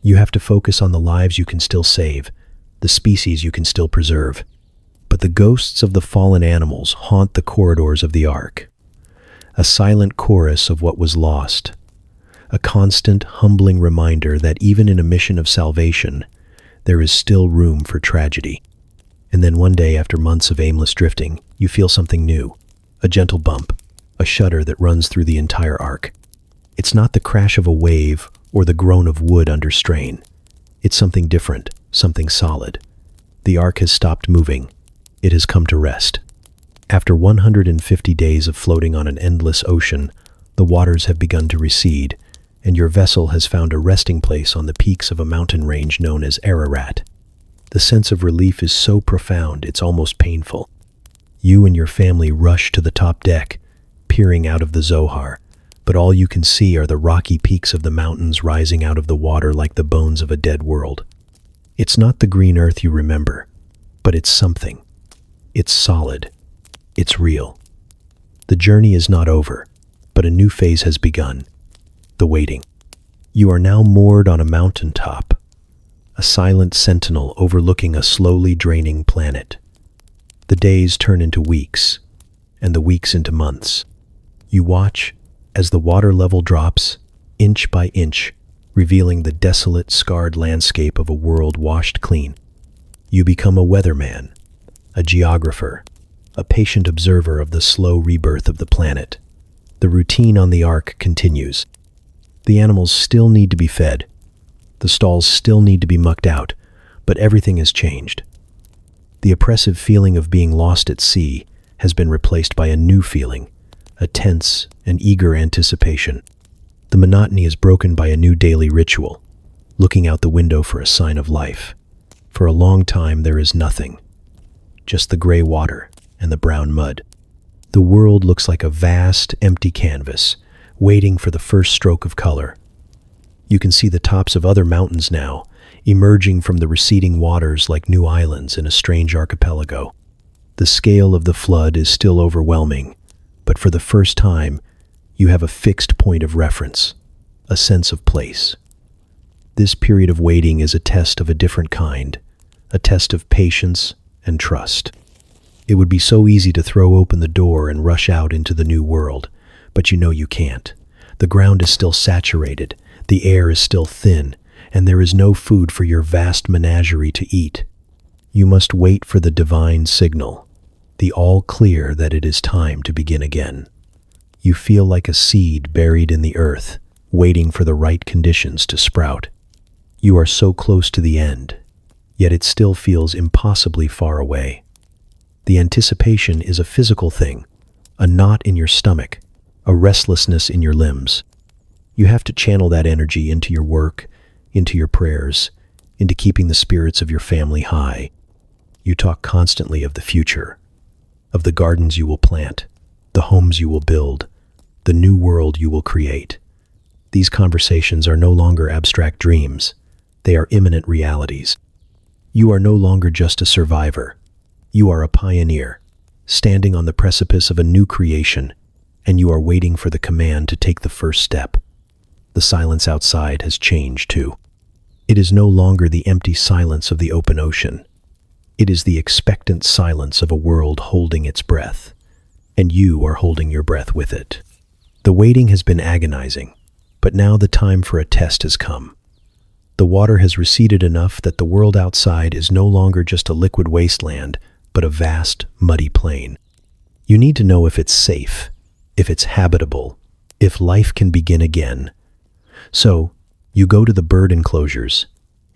Speaker 1: You have to focus on the lives you can still save, the species you can still preserve. But the ghosts of the fallen animals haunt the corridors of the Ark, a silent chorus of what was lost, a constant, humbling reminder that even in a mission of salvation, there is still room for tragedy. And then one day, after months of aimless drifting, you feel something new, a gentle bump, a shudder that runs through the entire Ark. It's not the crash of a wave or the groan of wood under strain. It's something different, something solid. The Ark has stopped moving. It has come to rest. After 150 days of floating on an endless ocean, the waters have begun to recede, and your vessel has found a resting place on the peaks of a mountain range known as Ararat. The sense of relief is so profound it's almost painful. You and your family rush to the top deck, peering out of the Zohar, but all you can see are the rocky peaks of the mountains rising out of the water like the bones of a dead world. It's not the green earth you remember, but it's something. It's solid. It's real. The journey is not over, but a new phase has begun. The waiting. You are now moored on a mountaintop, a silent sentinel overlooking a slowly draining planet. The days turn into weeks, and the weeks into months. You watch as the water level drops, inch by inch, revealing the desolate, scarred landscape of a world washed clean. You become a weatherman, a geographer, a patient observer of the slow rebirth of the planet. The routine on the Ark continues. The animals still need to be fed. The stalls still need to be mucked out, but everything has changed. The oppressive feeling of being lost at sea has been replaced by a new feeling, a tense and eager anticipation. The monotony is broken by a new daily ritual, looking out the window for a sign of life. For a long time there is nothing, just the gray water and the brown mud. The world looks like a vast, empty canvas, waiting for the first stroke of color. You can see the tops of other mountains now, emerging from the receding waters like new islands in a strange archipelago. The scale of the flood is still overwhelming, but for the first time, you have a fixed point of reference, a sense of place. This period of waiting is a test of a different kind, a test of patience and trust. It would be so easy to throw open the door and rush out into the new world, but you know you can't. The ground is still saturated, the air is still thin, and there is no food for your vast menagerie to eat. You must wait for the divine signal, the all clear that it is time to begin again. You feel like a seed buried in the earth, waiting for the right conditions to sprout. You are so close to the end, yet it still feels impossibly far away. The anticipation is a physical thing, a knot in your stomach, a restlessness in your limbs. You have to channel that energy into your work, into your prayers, into keeping the spirits of your family high. You talk constantly of the future, of the gardens you will plant, the homes you will build, the new world you will create. These conversations are no longer abstract dreams. They are imminent realities. You are no longer just a survivor. You are a pioneer, standing on the precipice of a new creation, and you are waiting for the command to take the first step. The silence outside has changed too. It is no longer the empty silence of the open ocean. It is the expectant silence of a world holding its breath, and you are holding your breath with it. The waiting has been agonizing, but now the time for a test has come. The water has receded enough that the world outside is no longer just a liquid wasteland, but a vast, muddy plain. You need to know if it's safe, if it's habitable, if life can begin again. So, you go to the bird enclosures,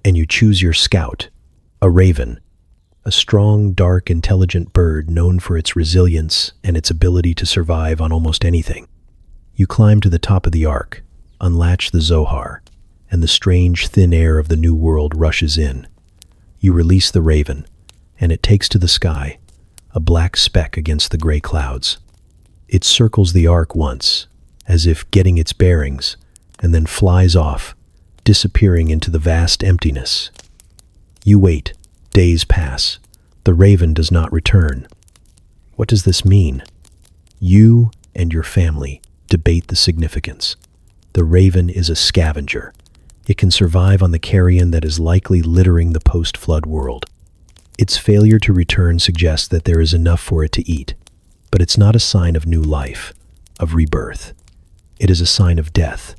Speaker 1: and you choose your scout, a raven, a strong, dark, intelligent bird known for its resilience and its ability to survive on almost anything. You climb to the top of the ark, unlatch the Zohar, and the strange, thin air of the new world rushes in. You release the raven, and it takes to the sky, a black speck against the gray clouds. It circles the ark once, as if getting its bearings, and then flies off, disappearing into the vast emptiness. You wait. Days pass. The raven does not return. What does this mean? You and your family debate the significance. The raven is a scavenger. It can survive on the carrion that is likely littering the post-flood world. Its failure to return suggests that there is enough for it to eat, but it's not a sign of new life, of rebirth. It is a sign of death,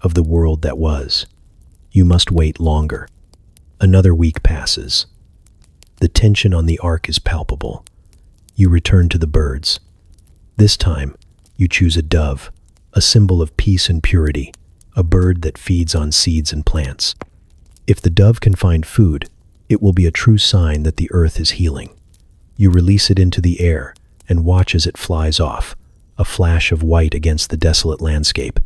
Speaker 1: of the world that was. You must wait longer. Another week passes. The tension on the ark is palpable. You return to the birds. This time, you choose a dove, a symbol of peace and purity, a bird that feeds on seeds and plants. If the dove can find food, it will be a true sign that the earth is healing. You release it into the air and watch as it flies off, a flash of white against the desolate landscape.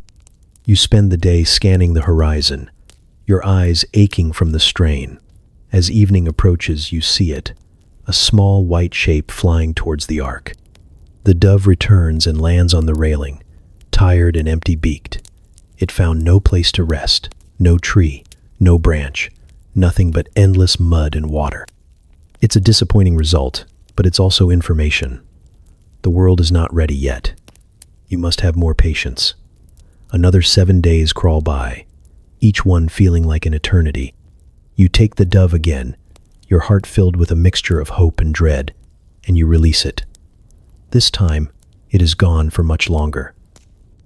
Speaker 1: You spend the day scanning the horizon, your eyes aching from the strain. As evening approaches, you see it, a small white shape flying towards the ark. The dove returns and lands on the railing, tired and empty-beaked. It found no place to rest, no tree, no branch, nothing but endless mud and water. It's a disappointing result, but it's also information. The world is not ready yet. You must have more patience. Another 7 days crawl by, each one feeling like an eternity. You take the dove again, your heart filled with a mixture of hope and dread, and you release it. This time, it is gone for much longer.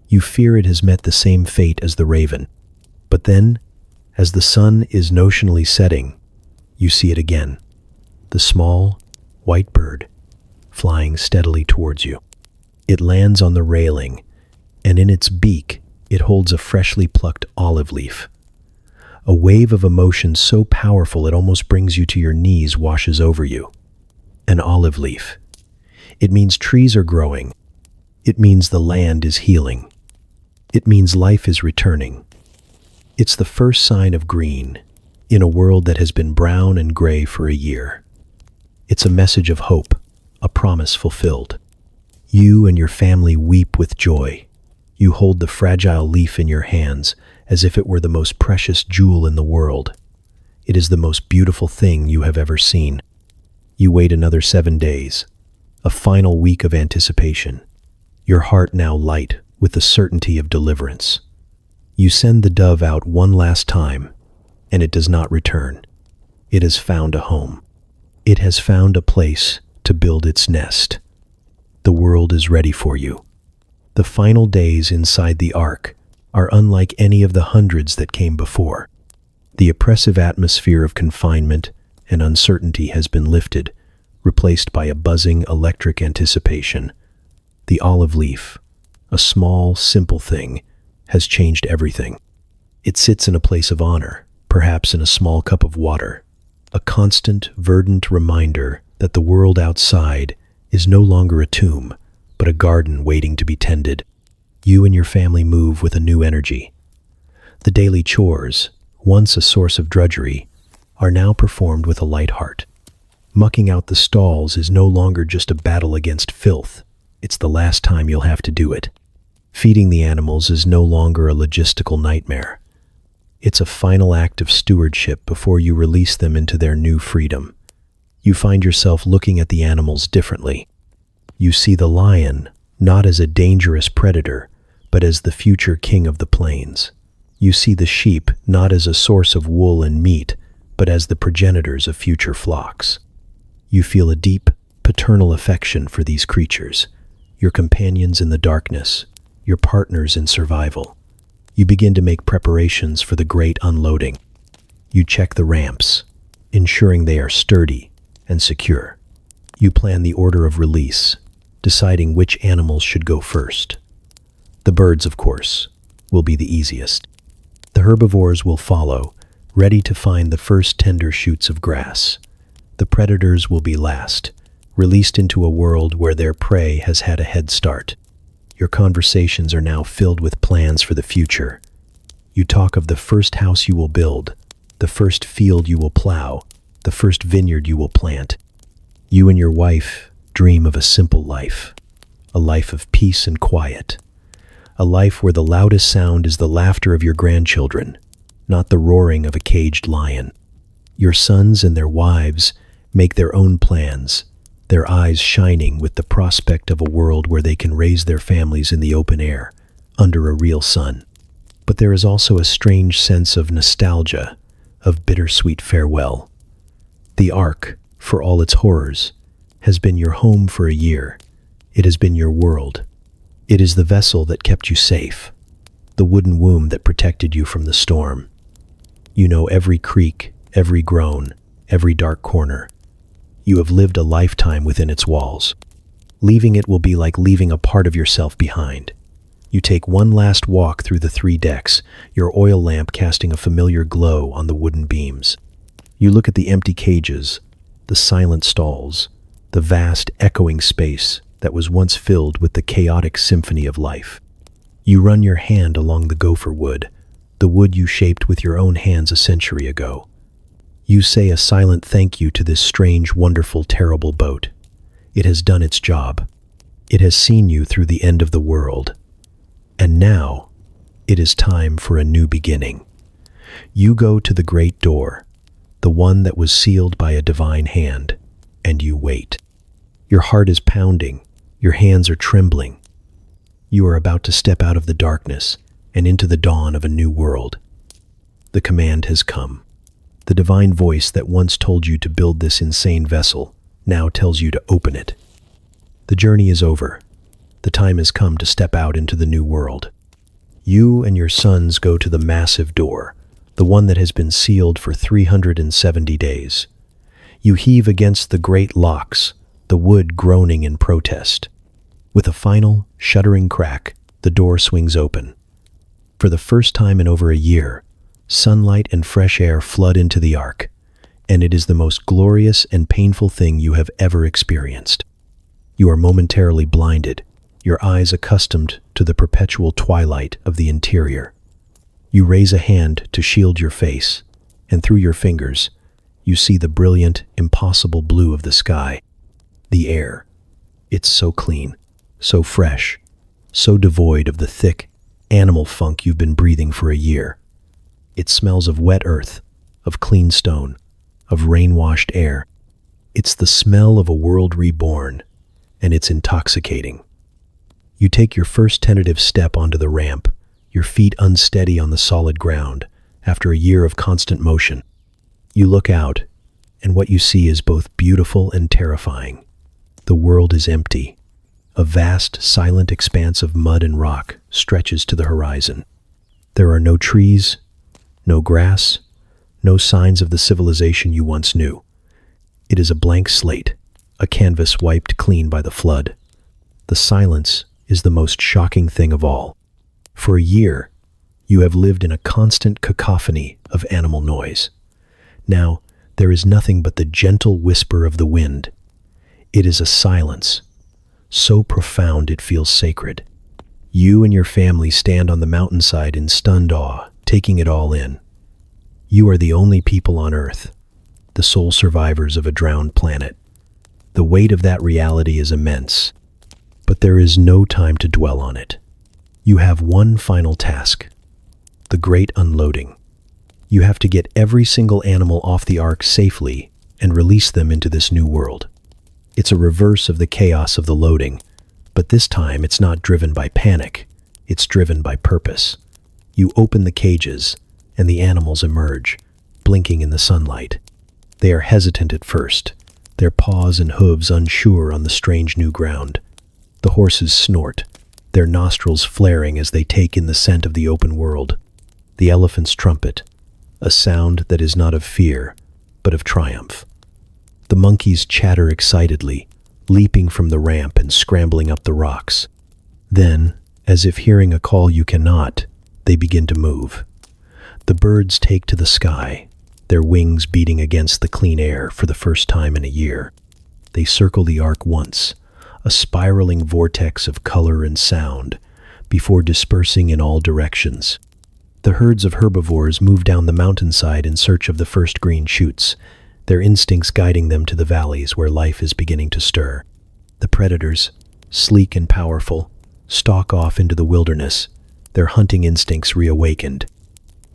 Speaker 1: You fear it has met the same fate as the raven. But then, as the sun is notionally setting, you see it again. The small, white bird, flying steadily towards you. It lands on the railing, and in its beak, it holds a freshly plucked olive leaf. A wave of emotion so powerful it almost brings you to your knees washes over you. An olive leaf. It means trees are growing. It means the land is healing. It means life is returning. It's the first sign of green in a world that has been brown and gray for a year. It's a message of hope, a promise fulfilled. You and your family weep with joy. You hold the fragile leaf in your hands as if it were the most precious jewel in the world. It is the most beautiful thing you have ever seen. You wait another 7 days, a final week of anticipation, your heart now light with the certainty of deliverance. You send the dove out one last time, and it does not return. It has found a home. It has found a place to build its nest. The world is ready for you. The final days inside the ark are unlike any of the hundreds that came before. The oppressive atmosphere of confinement and uncertainty has been lifted, replaced by a buzzing electric anticipation. The olive leaf, a small, simple thing, has changed everything. It sits in a place of honor, perhaps in a small cup of water, a constant, verdant reminder that the world outside is no longer a tomb, but a garden waiting to be tended. You and your family move with a new energy. The daily chores, once a source of drudgery, are now performed with a light heart. Mucking out the stalls is no longer just a battle against filth. It's the last time you'll have to do it. Feeding the animals is no longer a logistical nightmare. It's a final act of stewardship before you release them into their new freedom. You find yourself looking at the animals differently. You see the lion not as a dangerous predator, but as the future king of the plains. You see the sheep not as a source of wool and meat, but as the progenitors of future flocks. You feel a deep, paternal affection for these creatures, your companions in the darkness, your partners in survival. You begin to make preparations for the great unloading. You check the ramps, ensuring they are sturdy and secure. You plan the order of release, deciding which animals should go first. The birds, of course, will be the easiest. The herbivores will follow, ready to find the first tender shoots of grass. The predators will be last, released into a world where their prey has had a head start. Your conversations are now filled with plans for the future. You talk of the first house you will build, the first field you will plow, the first vineyard you will plant. You and your wife dream of a simple life, a life of peace and quiet, a life where the loudest sound is the laughter of your grandchildren, not the roaring of a caged lion. Your sons and their wives make their own plans, their eyes shining with the prospect of a world where they can raise their families in the open air, under a real sun. But there is also a strange sense of nostalgia, of bittersweet farewell. The Ark, for all its horrors, has been your home for a year. It has been your world. It is the vessel that kept you safe, the wooden womb that protected you from the storm. You know every creak, every groan, every dark corner. You have lived a lifetime within its walls. Leaving it will be like leaving a part of yourself behind. You take one last walk through the 3 decks, your oil lamp casting a familiar glow on the wooden beams. You look at the empty cages, the silent stalls, the vast, echoing space that was once filled with the chaotic symphony of life. You run your hand along the gopher wood, the wood you shaped with your own hands a century ago. You say a silent thank you to this strange, wonderful, terrible boat. It has done its job. It has seen you through the end of the world. And now, it is time for a new beginning. You go to the great door, the one that was sealed by a divine hand, and you wait. Your heart is pounding, your hands are trembling. You are about to step out of the darkness and into the dawn of a new world. The command has come. The divine voice that once told you to build this insane vessel now tells you to open it. The journey is over. The time has come to step out into the new world. You and your sons go to the massive door, the one that has been sealed for 370 days. You heave against the great locks, the wood groaning in protest. With a final, shuddering crack, the door swings open. For the first time in over a year, sunlight and fresh air flood into the Ark, and it is the most glorious and painful thing you have ever experienced. You are momentarily blinded, your eyes accustomed to the perpetual twilight of the interior. You raise a hand to shield your face, and through your fingers, you see the brilliant, impossible blue of the sky. The air. It's so clean, so fresh, so devoid of the thick, animal funk you've been breathing for a year. It smells of wet earth, of clean stone, of rain-washed air. It's the smell of a world reborn, and it's intoxicating. You take your first tentative step onto the ramp, your feet unsteady on the solid ground, after a year of constant motion. You look out, and what you see is both beautiful and terrifying. The world is empty. A vast, silent expanse of mud and rock stretches to the horizon. There are no trees, no grass, no signs of the civilization you once knew. It is a blank slate, a canvas wiped clean by the flood. The silence is the most shocking thing of all. For a year, you have lived in a constant cacophony of animal noise. Now, there is nothing but the gentle whisper of the wind. It is a silence, so profound it feels sacred. You and your family stand on the mountainside in stunned awe, taking it all in. You are the only people on Earth, the sole survivors of a drowned planet. The weight of that reality is immense, but there is no time to dwell on it. You have one final task, the great unloading. You have to get every single animal off the ark safely and release them into this new world. It's a reverse of the chaos of the loading, but this time it's not driven by panic, it's driven by purpose. You open the cages, and the animals emerge, blinking in the sunlight. They are hesitant at first, their paws and hooves unsure on the strange new ground. The horses snort, their nostrils flaring as they take in the scent of the open world. The elephants trumpet, a sound that is not of fear, but of triumph. The monkeys chatter excitedly, leaping from the ramp and scrambling up the rocks. Then, as if hearing a call you cannot, they begin to move. The birds take to the sky, their wings beating against the clean air for the first time in a year. They circle the ark once, a spiraling vortex of color and sound, before dispersing in all directions. The herds of herbivores move down the mountainside in search of the first green shoots, their instincts guiding them to the valleys where life is beginning to stir. The predators, sleek and powerful, stalk off into the wilderness, their hunting instincts reawakened.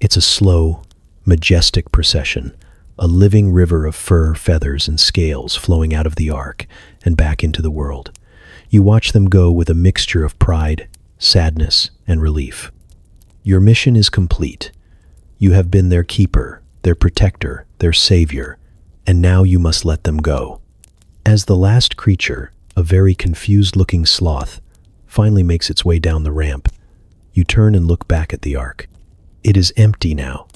Speaker 1: It's a slow, majestic procession, a living river of fur, feathers, and scales flowing out of the ark and back into the world. You watch them go with a mixture of pride, sadness, and relief. Your mission is complete. You have been their keeper, their protector, their savior, and now you must let them go. As the last creature, a very confused-looking sloth, finally makes its way down the ramp, you turn and look back at the ark. It is empty now,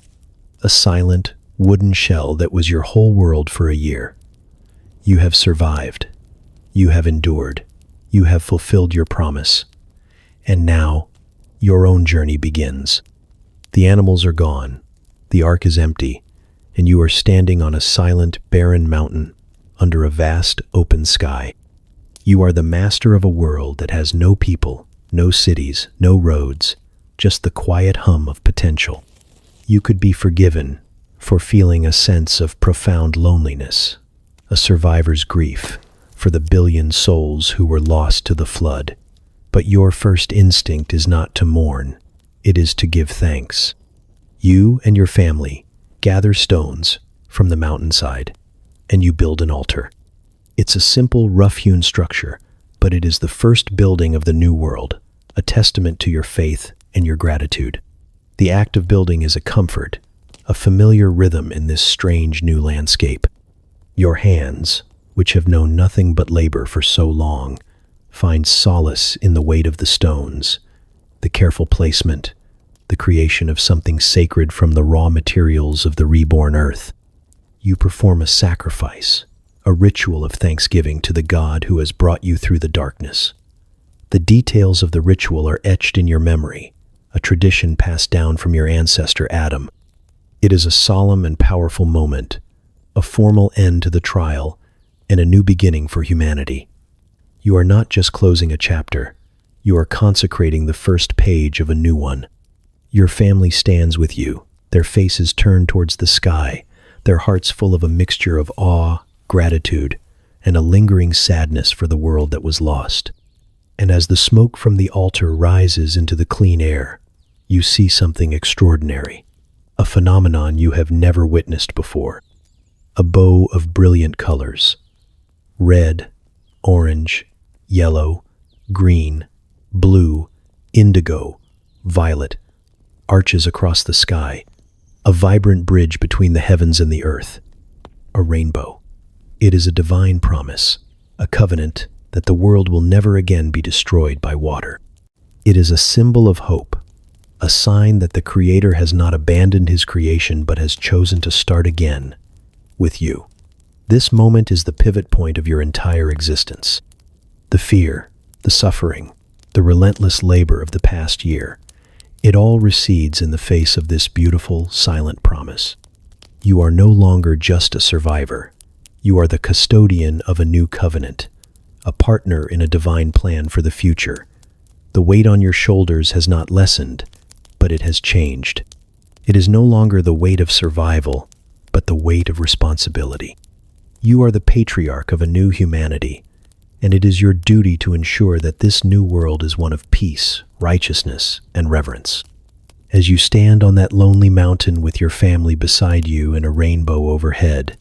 Speaker 1: a silent, wooden shell that was your whole world for a year. You have survived. You have endured. You have fulfilled your promise. And now, your own journey begins. The animals are gone. The ark is empty, and you are standing on a silent, barren mountain under a vast, open sky. You are the master of a world that has no people, no cities, no roads, just the quiet hum of potential. You could be forgiven for feeling a sense of profound loneliness, a survivor's grief for the billion souls who were lost to the flood. But your first instinct is not to mourn, it is to give thanks. You and your family gather stones from the mountainside, and you build an altar. It's a simple, rough-hewn structure, but it is the first building of the new world, a testament to your faith and your gratitude. The act of building is a comfort, a familiar rhythm in this strange new landscape. Your hands, which have known nothing but labor for so long, find solace in the weight of the stones, the careful placement, the creation of something sacred from the raw materials of the reborn earth. You perform a sacrifice, a ritual of thanksgiving to the God who has brought you through the darkness. The details of the ritual are etched in your memory, a tradition passed down from your ancestor Adam. It is a solemn and powerful moment, a formal end to the trial, and a new beginning for humanity. You are not just closing a chapter, you are consecrating the first page of a new one. Your family stands with you, their faces turned towards the sky, their hearts full of a mixture of awe, gratitude, and a lingering sadness for the world that was lost. And as the smoke from the altar rises into the clean air, you see something extraordinary, a phenomenon you have never witnessed before. A bow of brilliant colors, red, orange, yellow, green, blue, indigo, violet, arches across the sky, a vibrant bridge between the heavens and the earth, a rainbow. It is a divine promise, a covenant that the world will never again be destroyed by water. It is a symbol of hope, a sign that the Creator has not abandoned His creation but has chosen to start again with you. This moment is the pivot point of your entire existence. The fear, the suffering, the relentless labor of the past year. It all recedes in the face of this beautiful, silent promise. You are no longer just a survivor. You are the custodian of a new covenant, a partner in a divine plan for the future. The weight on your shoulders has not lessened, but it has changed. It is no longer the weight of survival, but the weight of responsibility. You are the patriarch of a new humanity, and it is your duty to ensure that this new world is one of peace, righteousness, and reverence. As you stand on that lonely mountain with your family beside you and a rainbow overhead,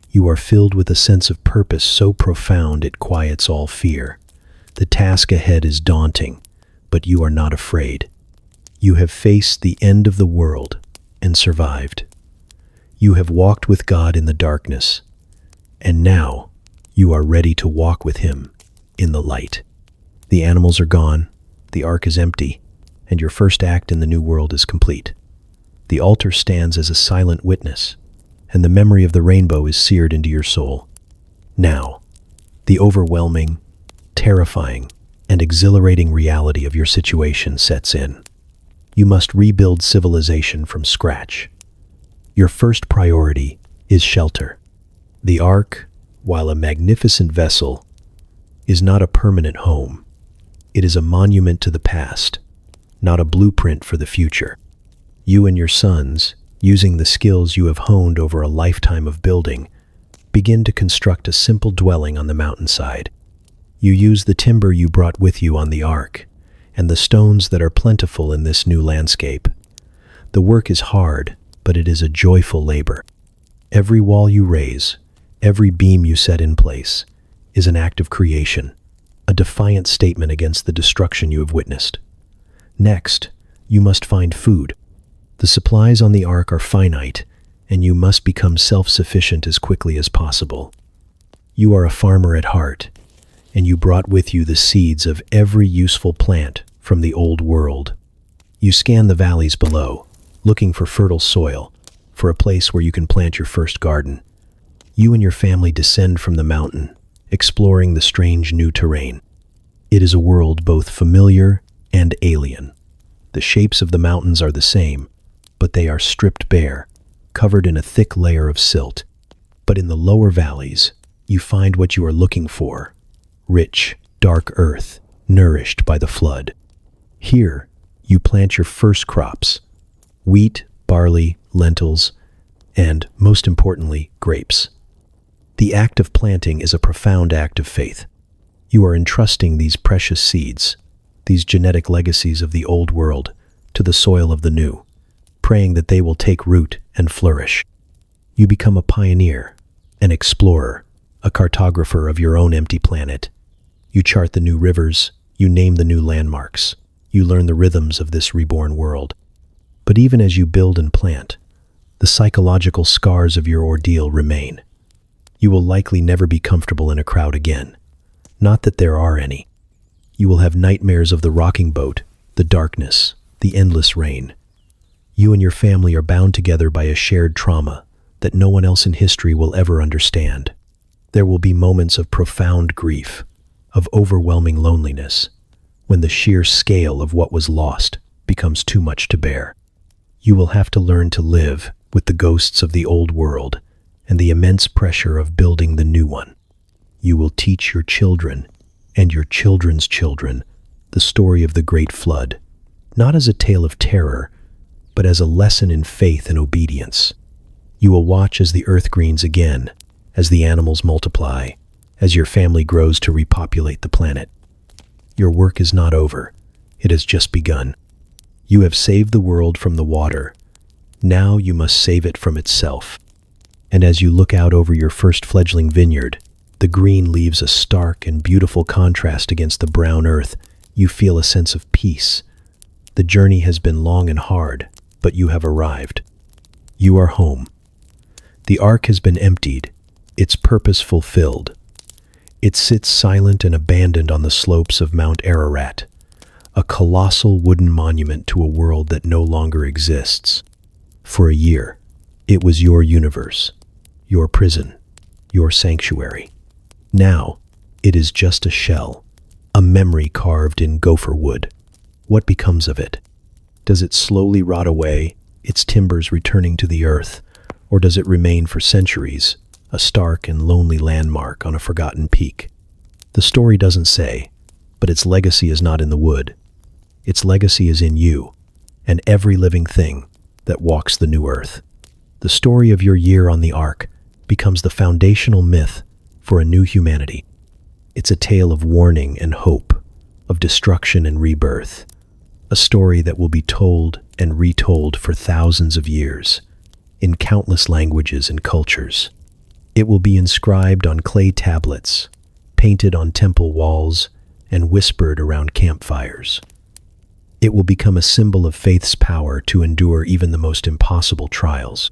Speaker 1: you are filled with a sense of purpose so profound it quiets all fear. The task ahead is daunting, but you are not afraid. You have faced the end of the world and survived. You have walked with God in the darkness, and now you are ready to walk with Him in the light. The animals are gone, the ark is empty, and your first act in the new world is complete. The altar stands as a silent witness, and the memory of the rainbow is seared into your soul. Now, the overwhelming, terrifying, and exhilarating reality of your situation sets in. You must rebuild civilization from scratch. Your first priority is shelter. The ark, while a magnificent vessel, is not a permanent home. It is a monument to the past, not a blueprint for the future. You and your sons, using the skills you have honed over a lifetime of building, begin to construct a simple dwelling on the mountainside. You use the timber you brought with you on the ark, and the stones that are plentiful in this new landscape. The work is hard, but it is a joyful labor. Every wall you raise, every beam you set in place, is an act of creation, a defiant statement against the destruction you have witnessed. Next, you must find food. The supplies on the ark are finite, and you must become self-sufficient as quickly as possible. You are a farmer at heart, and you brought with you the seeds of every useful plant from the old world. You scan the valleys below, looking for fertile soil, for a place where you can plant your first garden. You and your family descend from the mountain, exploring the strange new terrain. It is a world both familiar and alien. The shapes of the mountains are the same, but they are stripped bare, covered in a thick layer of silt. But in the lower valleys, you find what you are looking for: rich, dark earth, nourished by the flood. Here, you plant your first crops: wheat, barley, lentils, and, most importantly, grapes. The act of planting is a profound act of faith. You are entrusting these precious seeds, these genetic legacies of the old world, to the soil of the new, praying that they will take root and flourish. You become a pioneer, an explorer, a cartographer of your own empty planet. You chart the new rivers, you name the new landmarks, you learn the rhythms of this reborn world. But even as you build and plant, the psychological scars of your ordeal remain. You will likely never be comfortable in a crowd again. Not that there are any. You will have nightmares of the rocking boat, the darkness, the endless rain. You and your family are bound together by a shared trauma that no one else in history will ever understand. There will be moments of profound grief, of overwhelming loneliness, when the sheer scale of what was lost becomes too much to bear. You will have to learn to live with the ghosts of the old world and the immense pressure of building the new one. You will teach your children and your children's children the story of the Great Flood, not as a tale of terror, but as a lesson in faith and obedience. You will watch as the earth greens again, as the animals multiply, as your family grows to repopulate the planet. Your work is not over. It has just begun. You have saved the world from the water. Now you must save it from itself. And as you look out over your first fledgling vineyard, the green leaves a stark and beautiful contrast against the brown earth. You feel a sense of peace. The journey has been long and hard, but you have arrived. You are home. The ark has been emptied, its purpose fulfilled. It sits silent and abandoned on the slopes of Mount Ararat, a colossal wooden monument to a world that no longer exists. For a year, it was your universe, your prison, your sanctuary. Now, it is just a shell, a memory carved in gopher wood. What becomes of it? Does it slowly rot away, its timbers returning to the earth, or does it remain for centuries, a stark and lonely landmark on a forgotten peak? The story doesn't say, but its legacy is not in the wood. Its legacy is in you, and every living thing that walks the new earth. The story of your year on the Ark becomes the foundational myth for a new humanity. It's a tale of warning and hope, of destruction and rebirth, a story that will be told and retold for thousands of years, in countless languages and cultures. It will be inscribed on clay tablets, painted on temple walls, and whispered around campfires. It will become a symbol of faith's power to endure even the most impossible trials.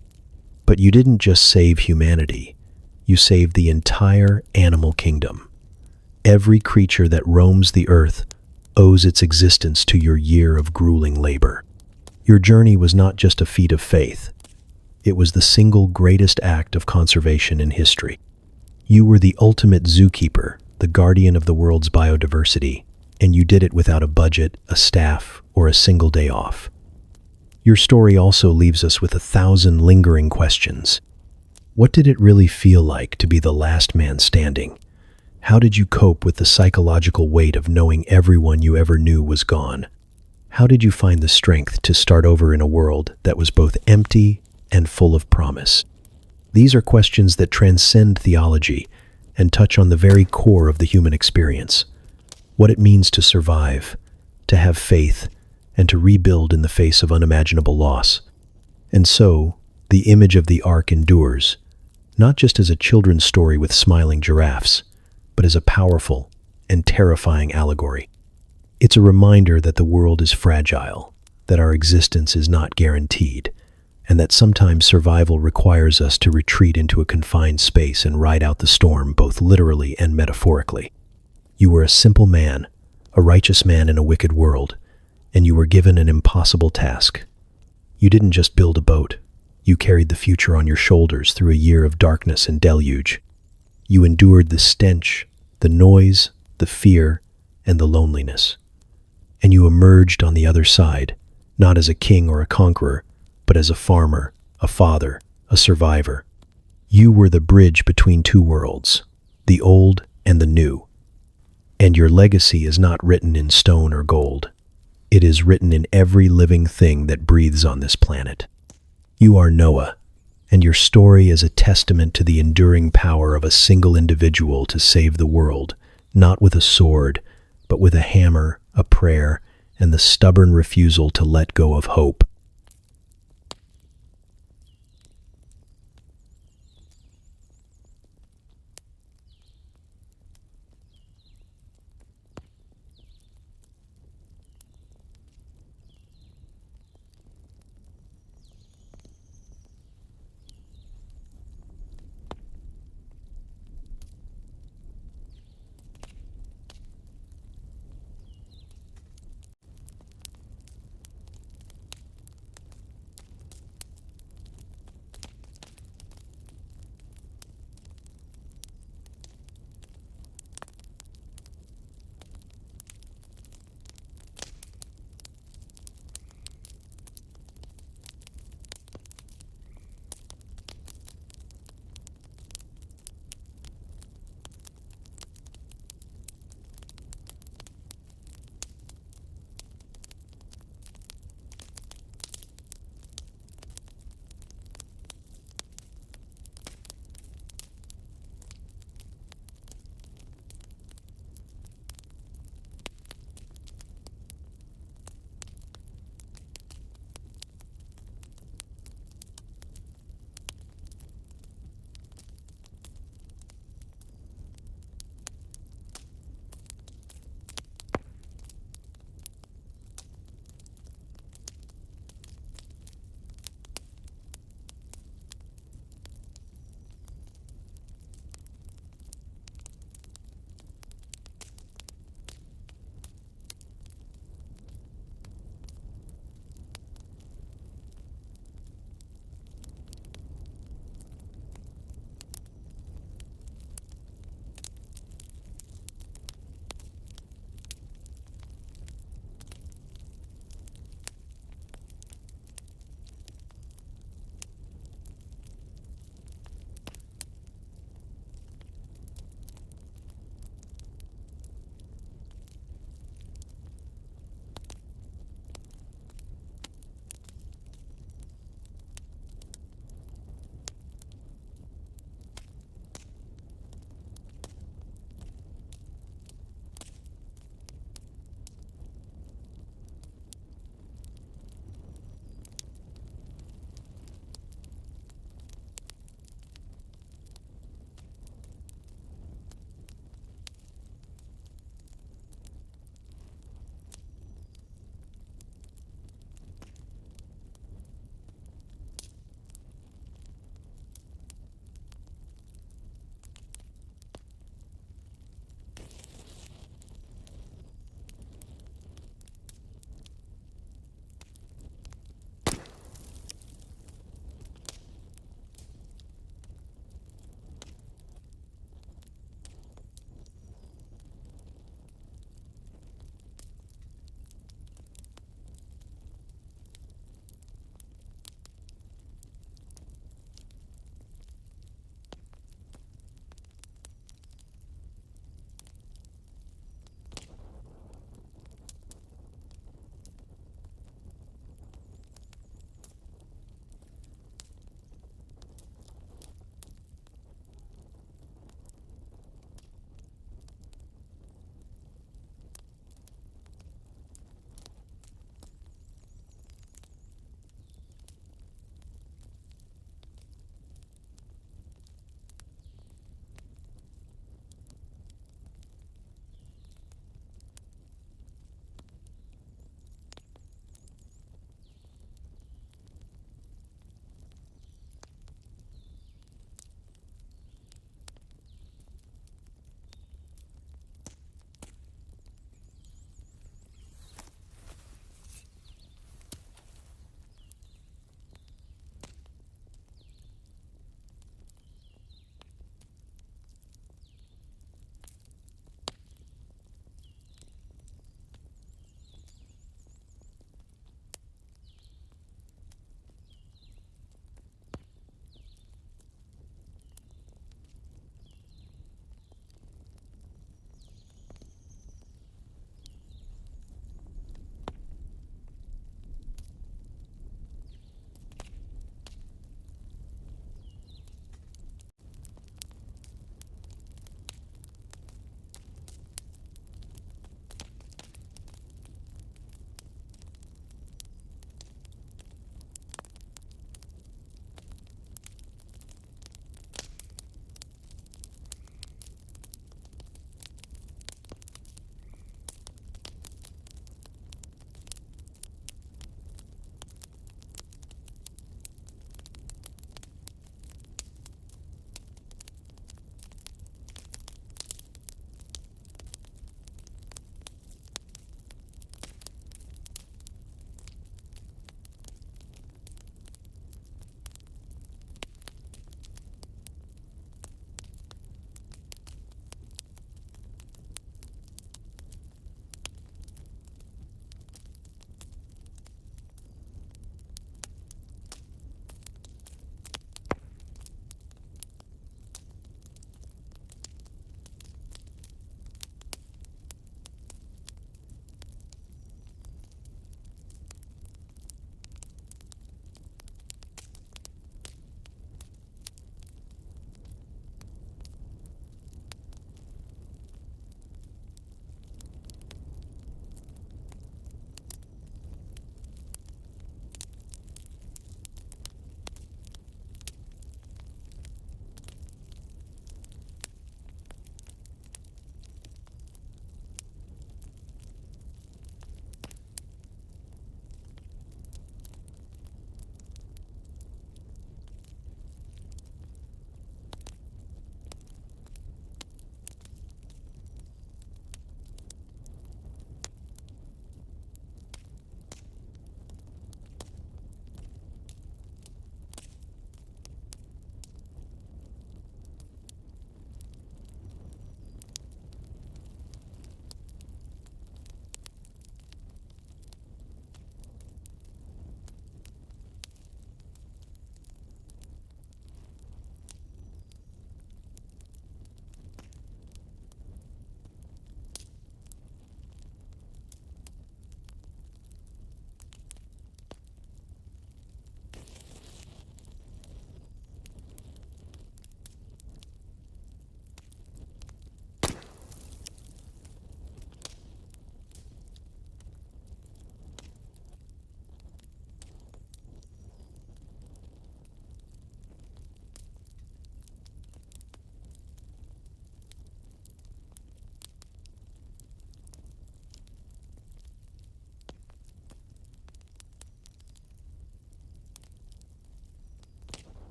Speaker 1: But you didn't just save humanity, you saved the entire animal kingdom. Every creature that roams the earth owes its existence to your year of grueling labor. Your journey was not just a feat of faith, it was the single greatest act of conservation in history. You were the ultimate zookeeper, the guardian of the world's biodiversity, and you did it without a budget, a staff, or a single day off. Your story also leaves us with 1,000 lingering questions. What did it really feel like to be the last man standing? How did you cope with the psychological weight of knowing everyone you ever knew was gone? How did you find the strength to start over in a world that was both empty and full of promise? These are questions that transcend theology and touch on the very core of the human experience. What it means to survive, to have faith, and to rebuild in the face of unimaginable loss. And so, the image of the Ark endures, not just as a children's story with smiling giraffes, but as a powerful and terrifying allegory. It's a reminder that the world is fragile, that our existence is not guaranteed, and that sometimes survival requires us to retreat into a confined space and ride out the storm both literally and metaphorically. You were a simple man, a righteous man in a wicked world, and you were given an impossible task. You didn't just build a boat, you carried the future on your shoulders through a year of darkness and deluge. You endured the stench, the noise, the fear, and the loneliness. And you emerged on the other side, not as a king or a conqueror, but as a farmer, a father, a survivor. You were the bridge between two worlds, the old and the new. And your legacy is not written in stone or gold. It is written in every living thing that breathes on this planet. You are Noah, and your story is a testament to the enduring power of a single individual to save the world, not with a sword, but with a hammer, a prayer, and the stubborn refusal to let go of hope.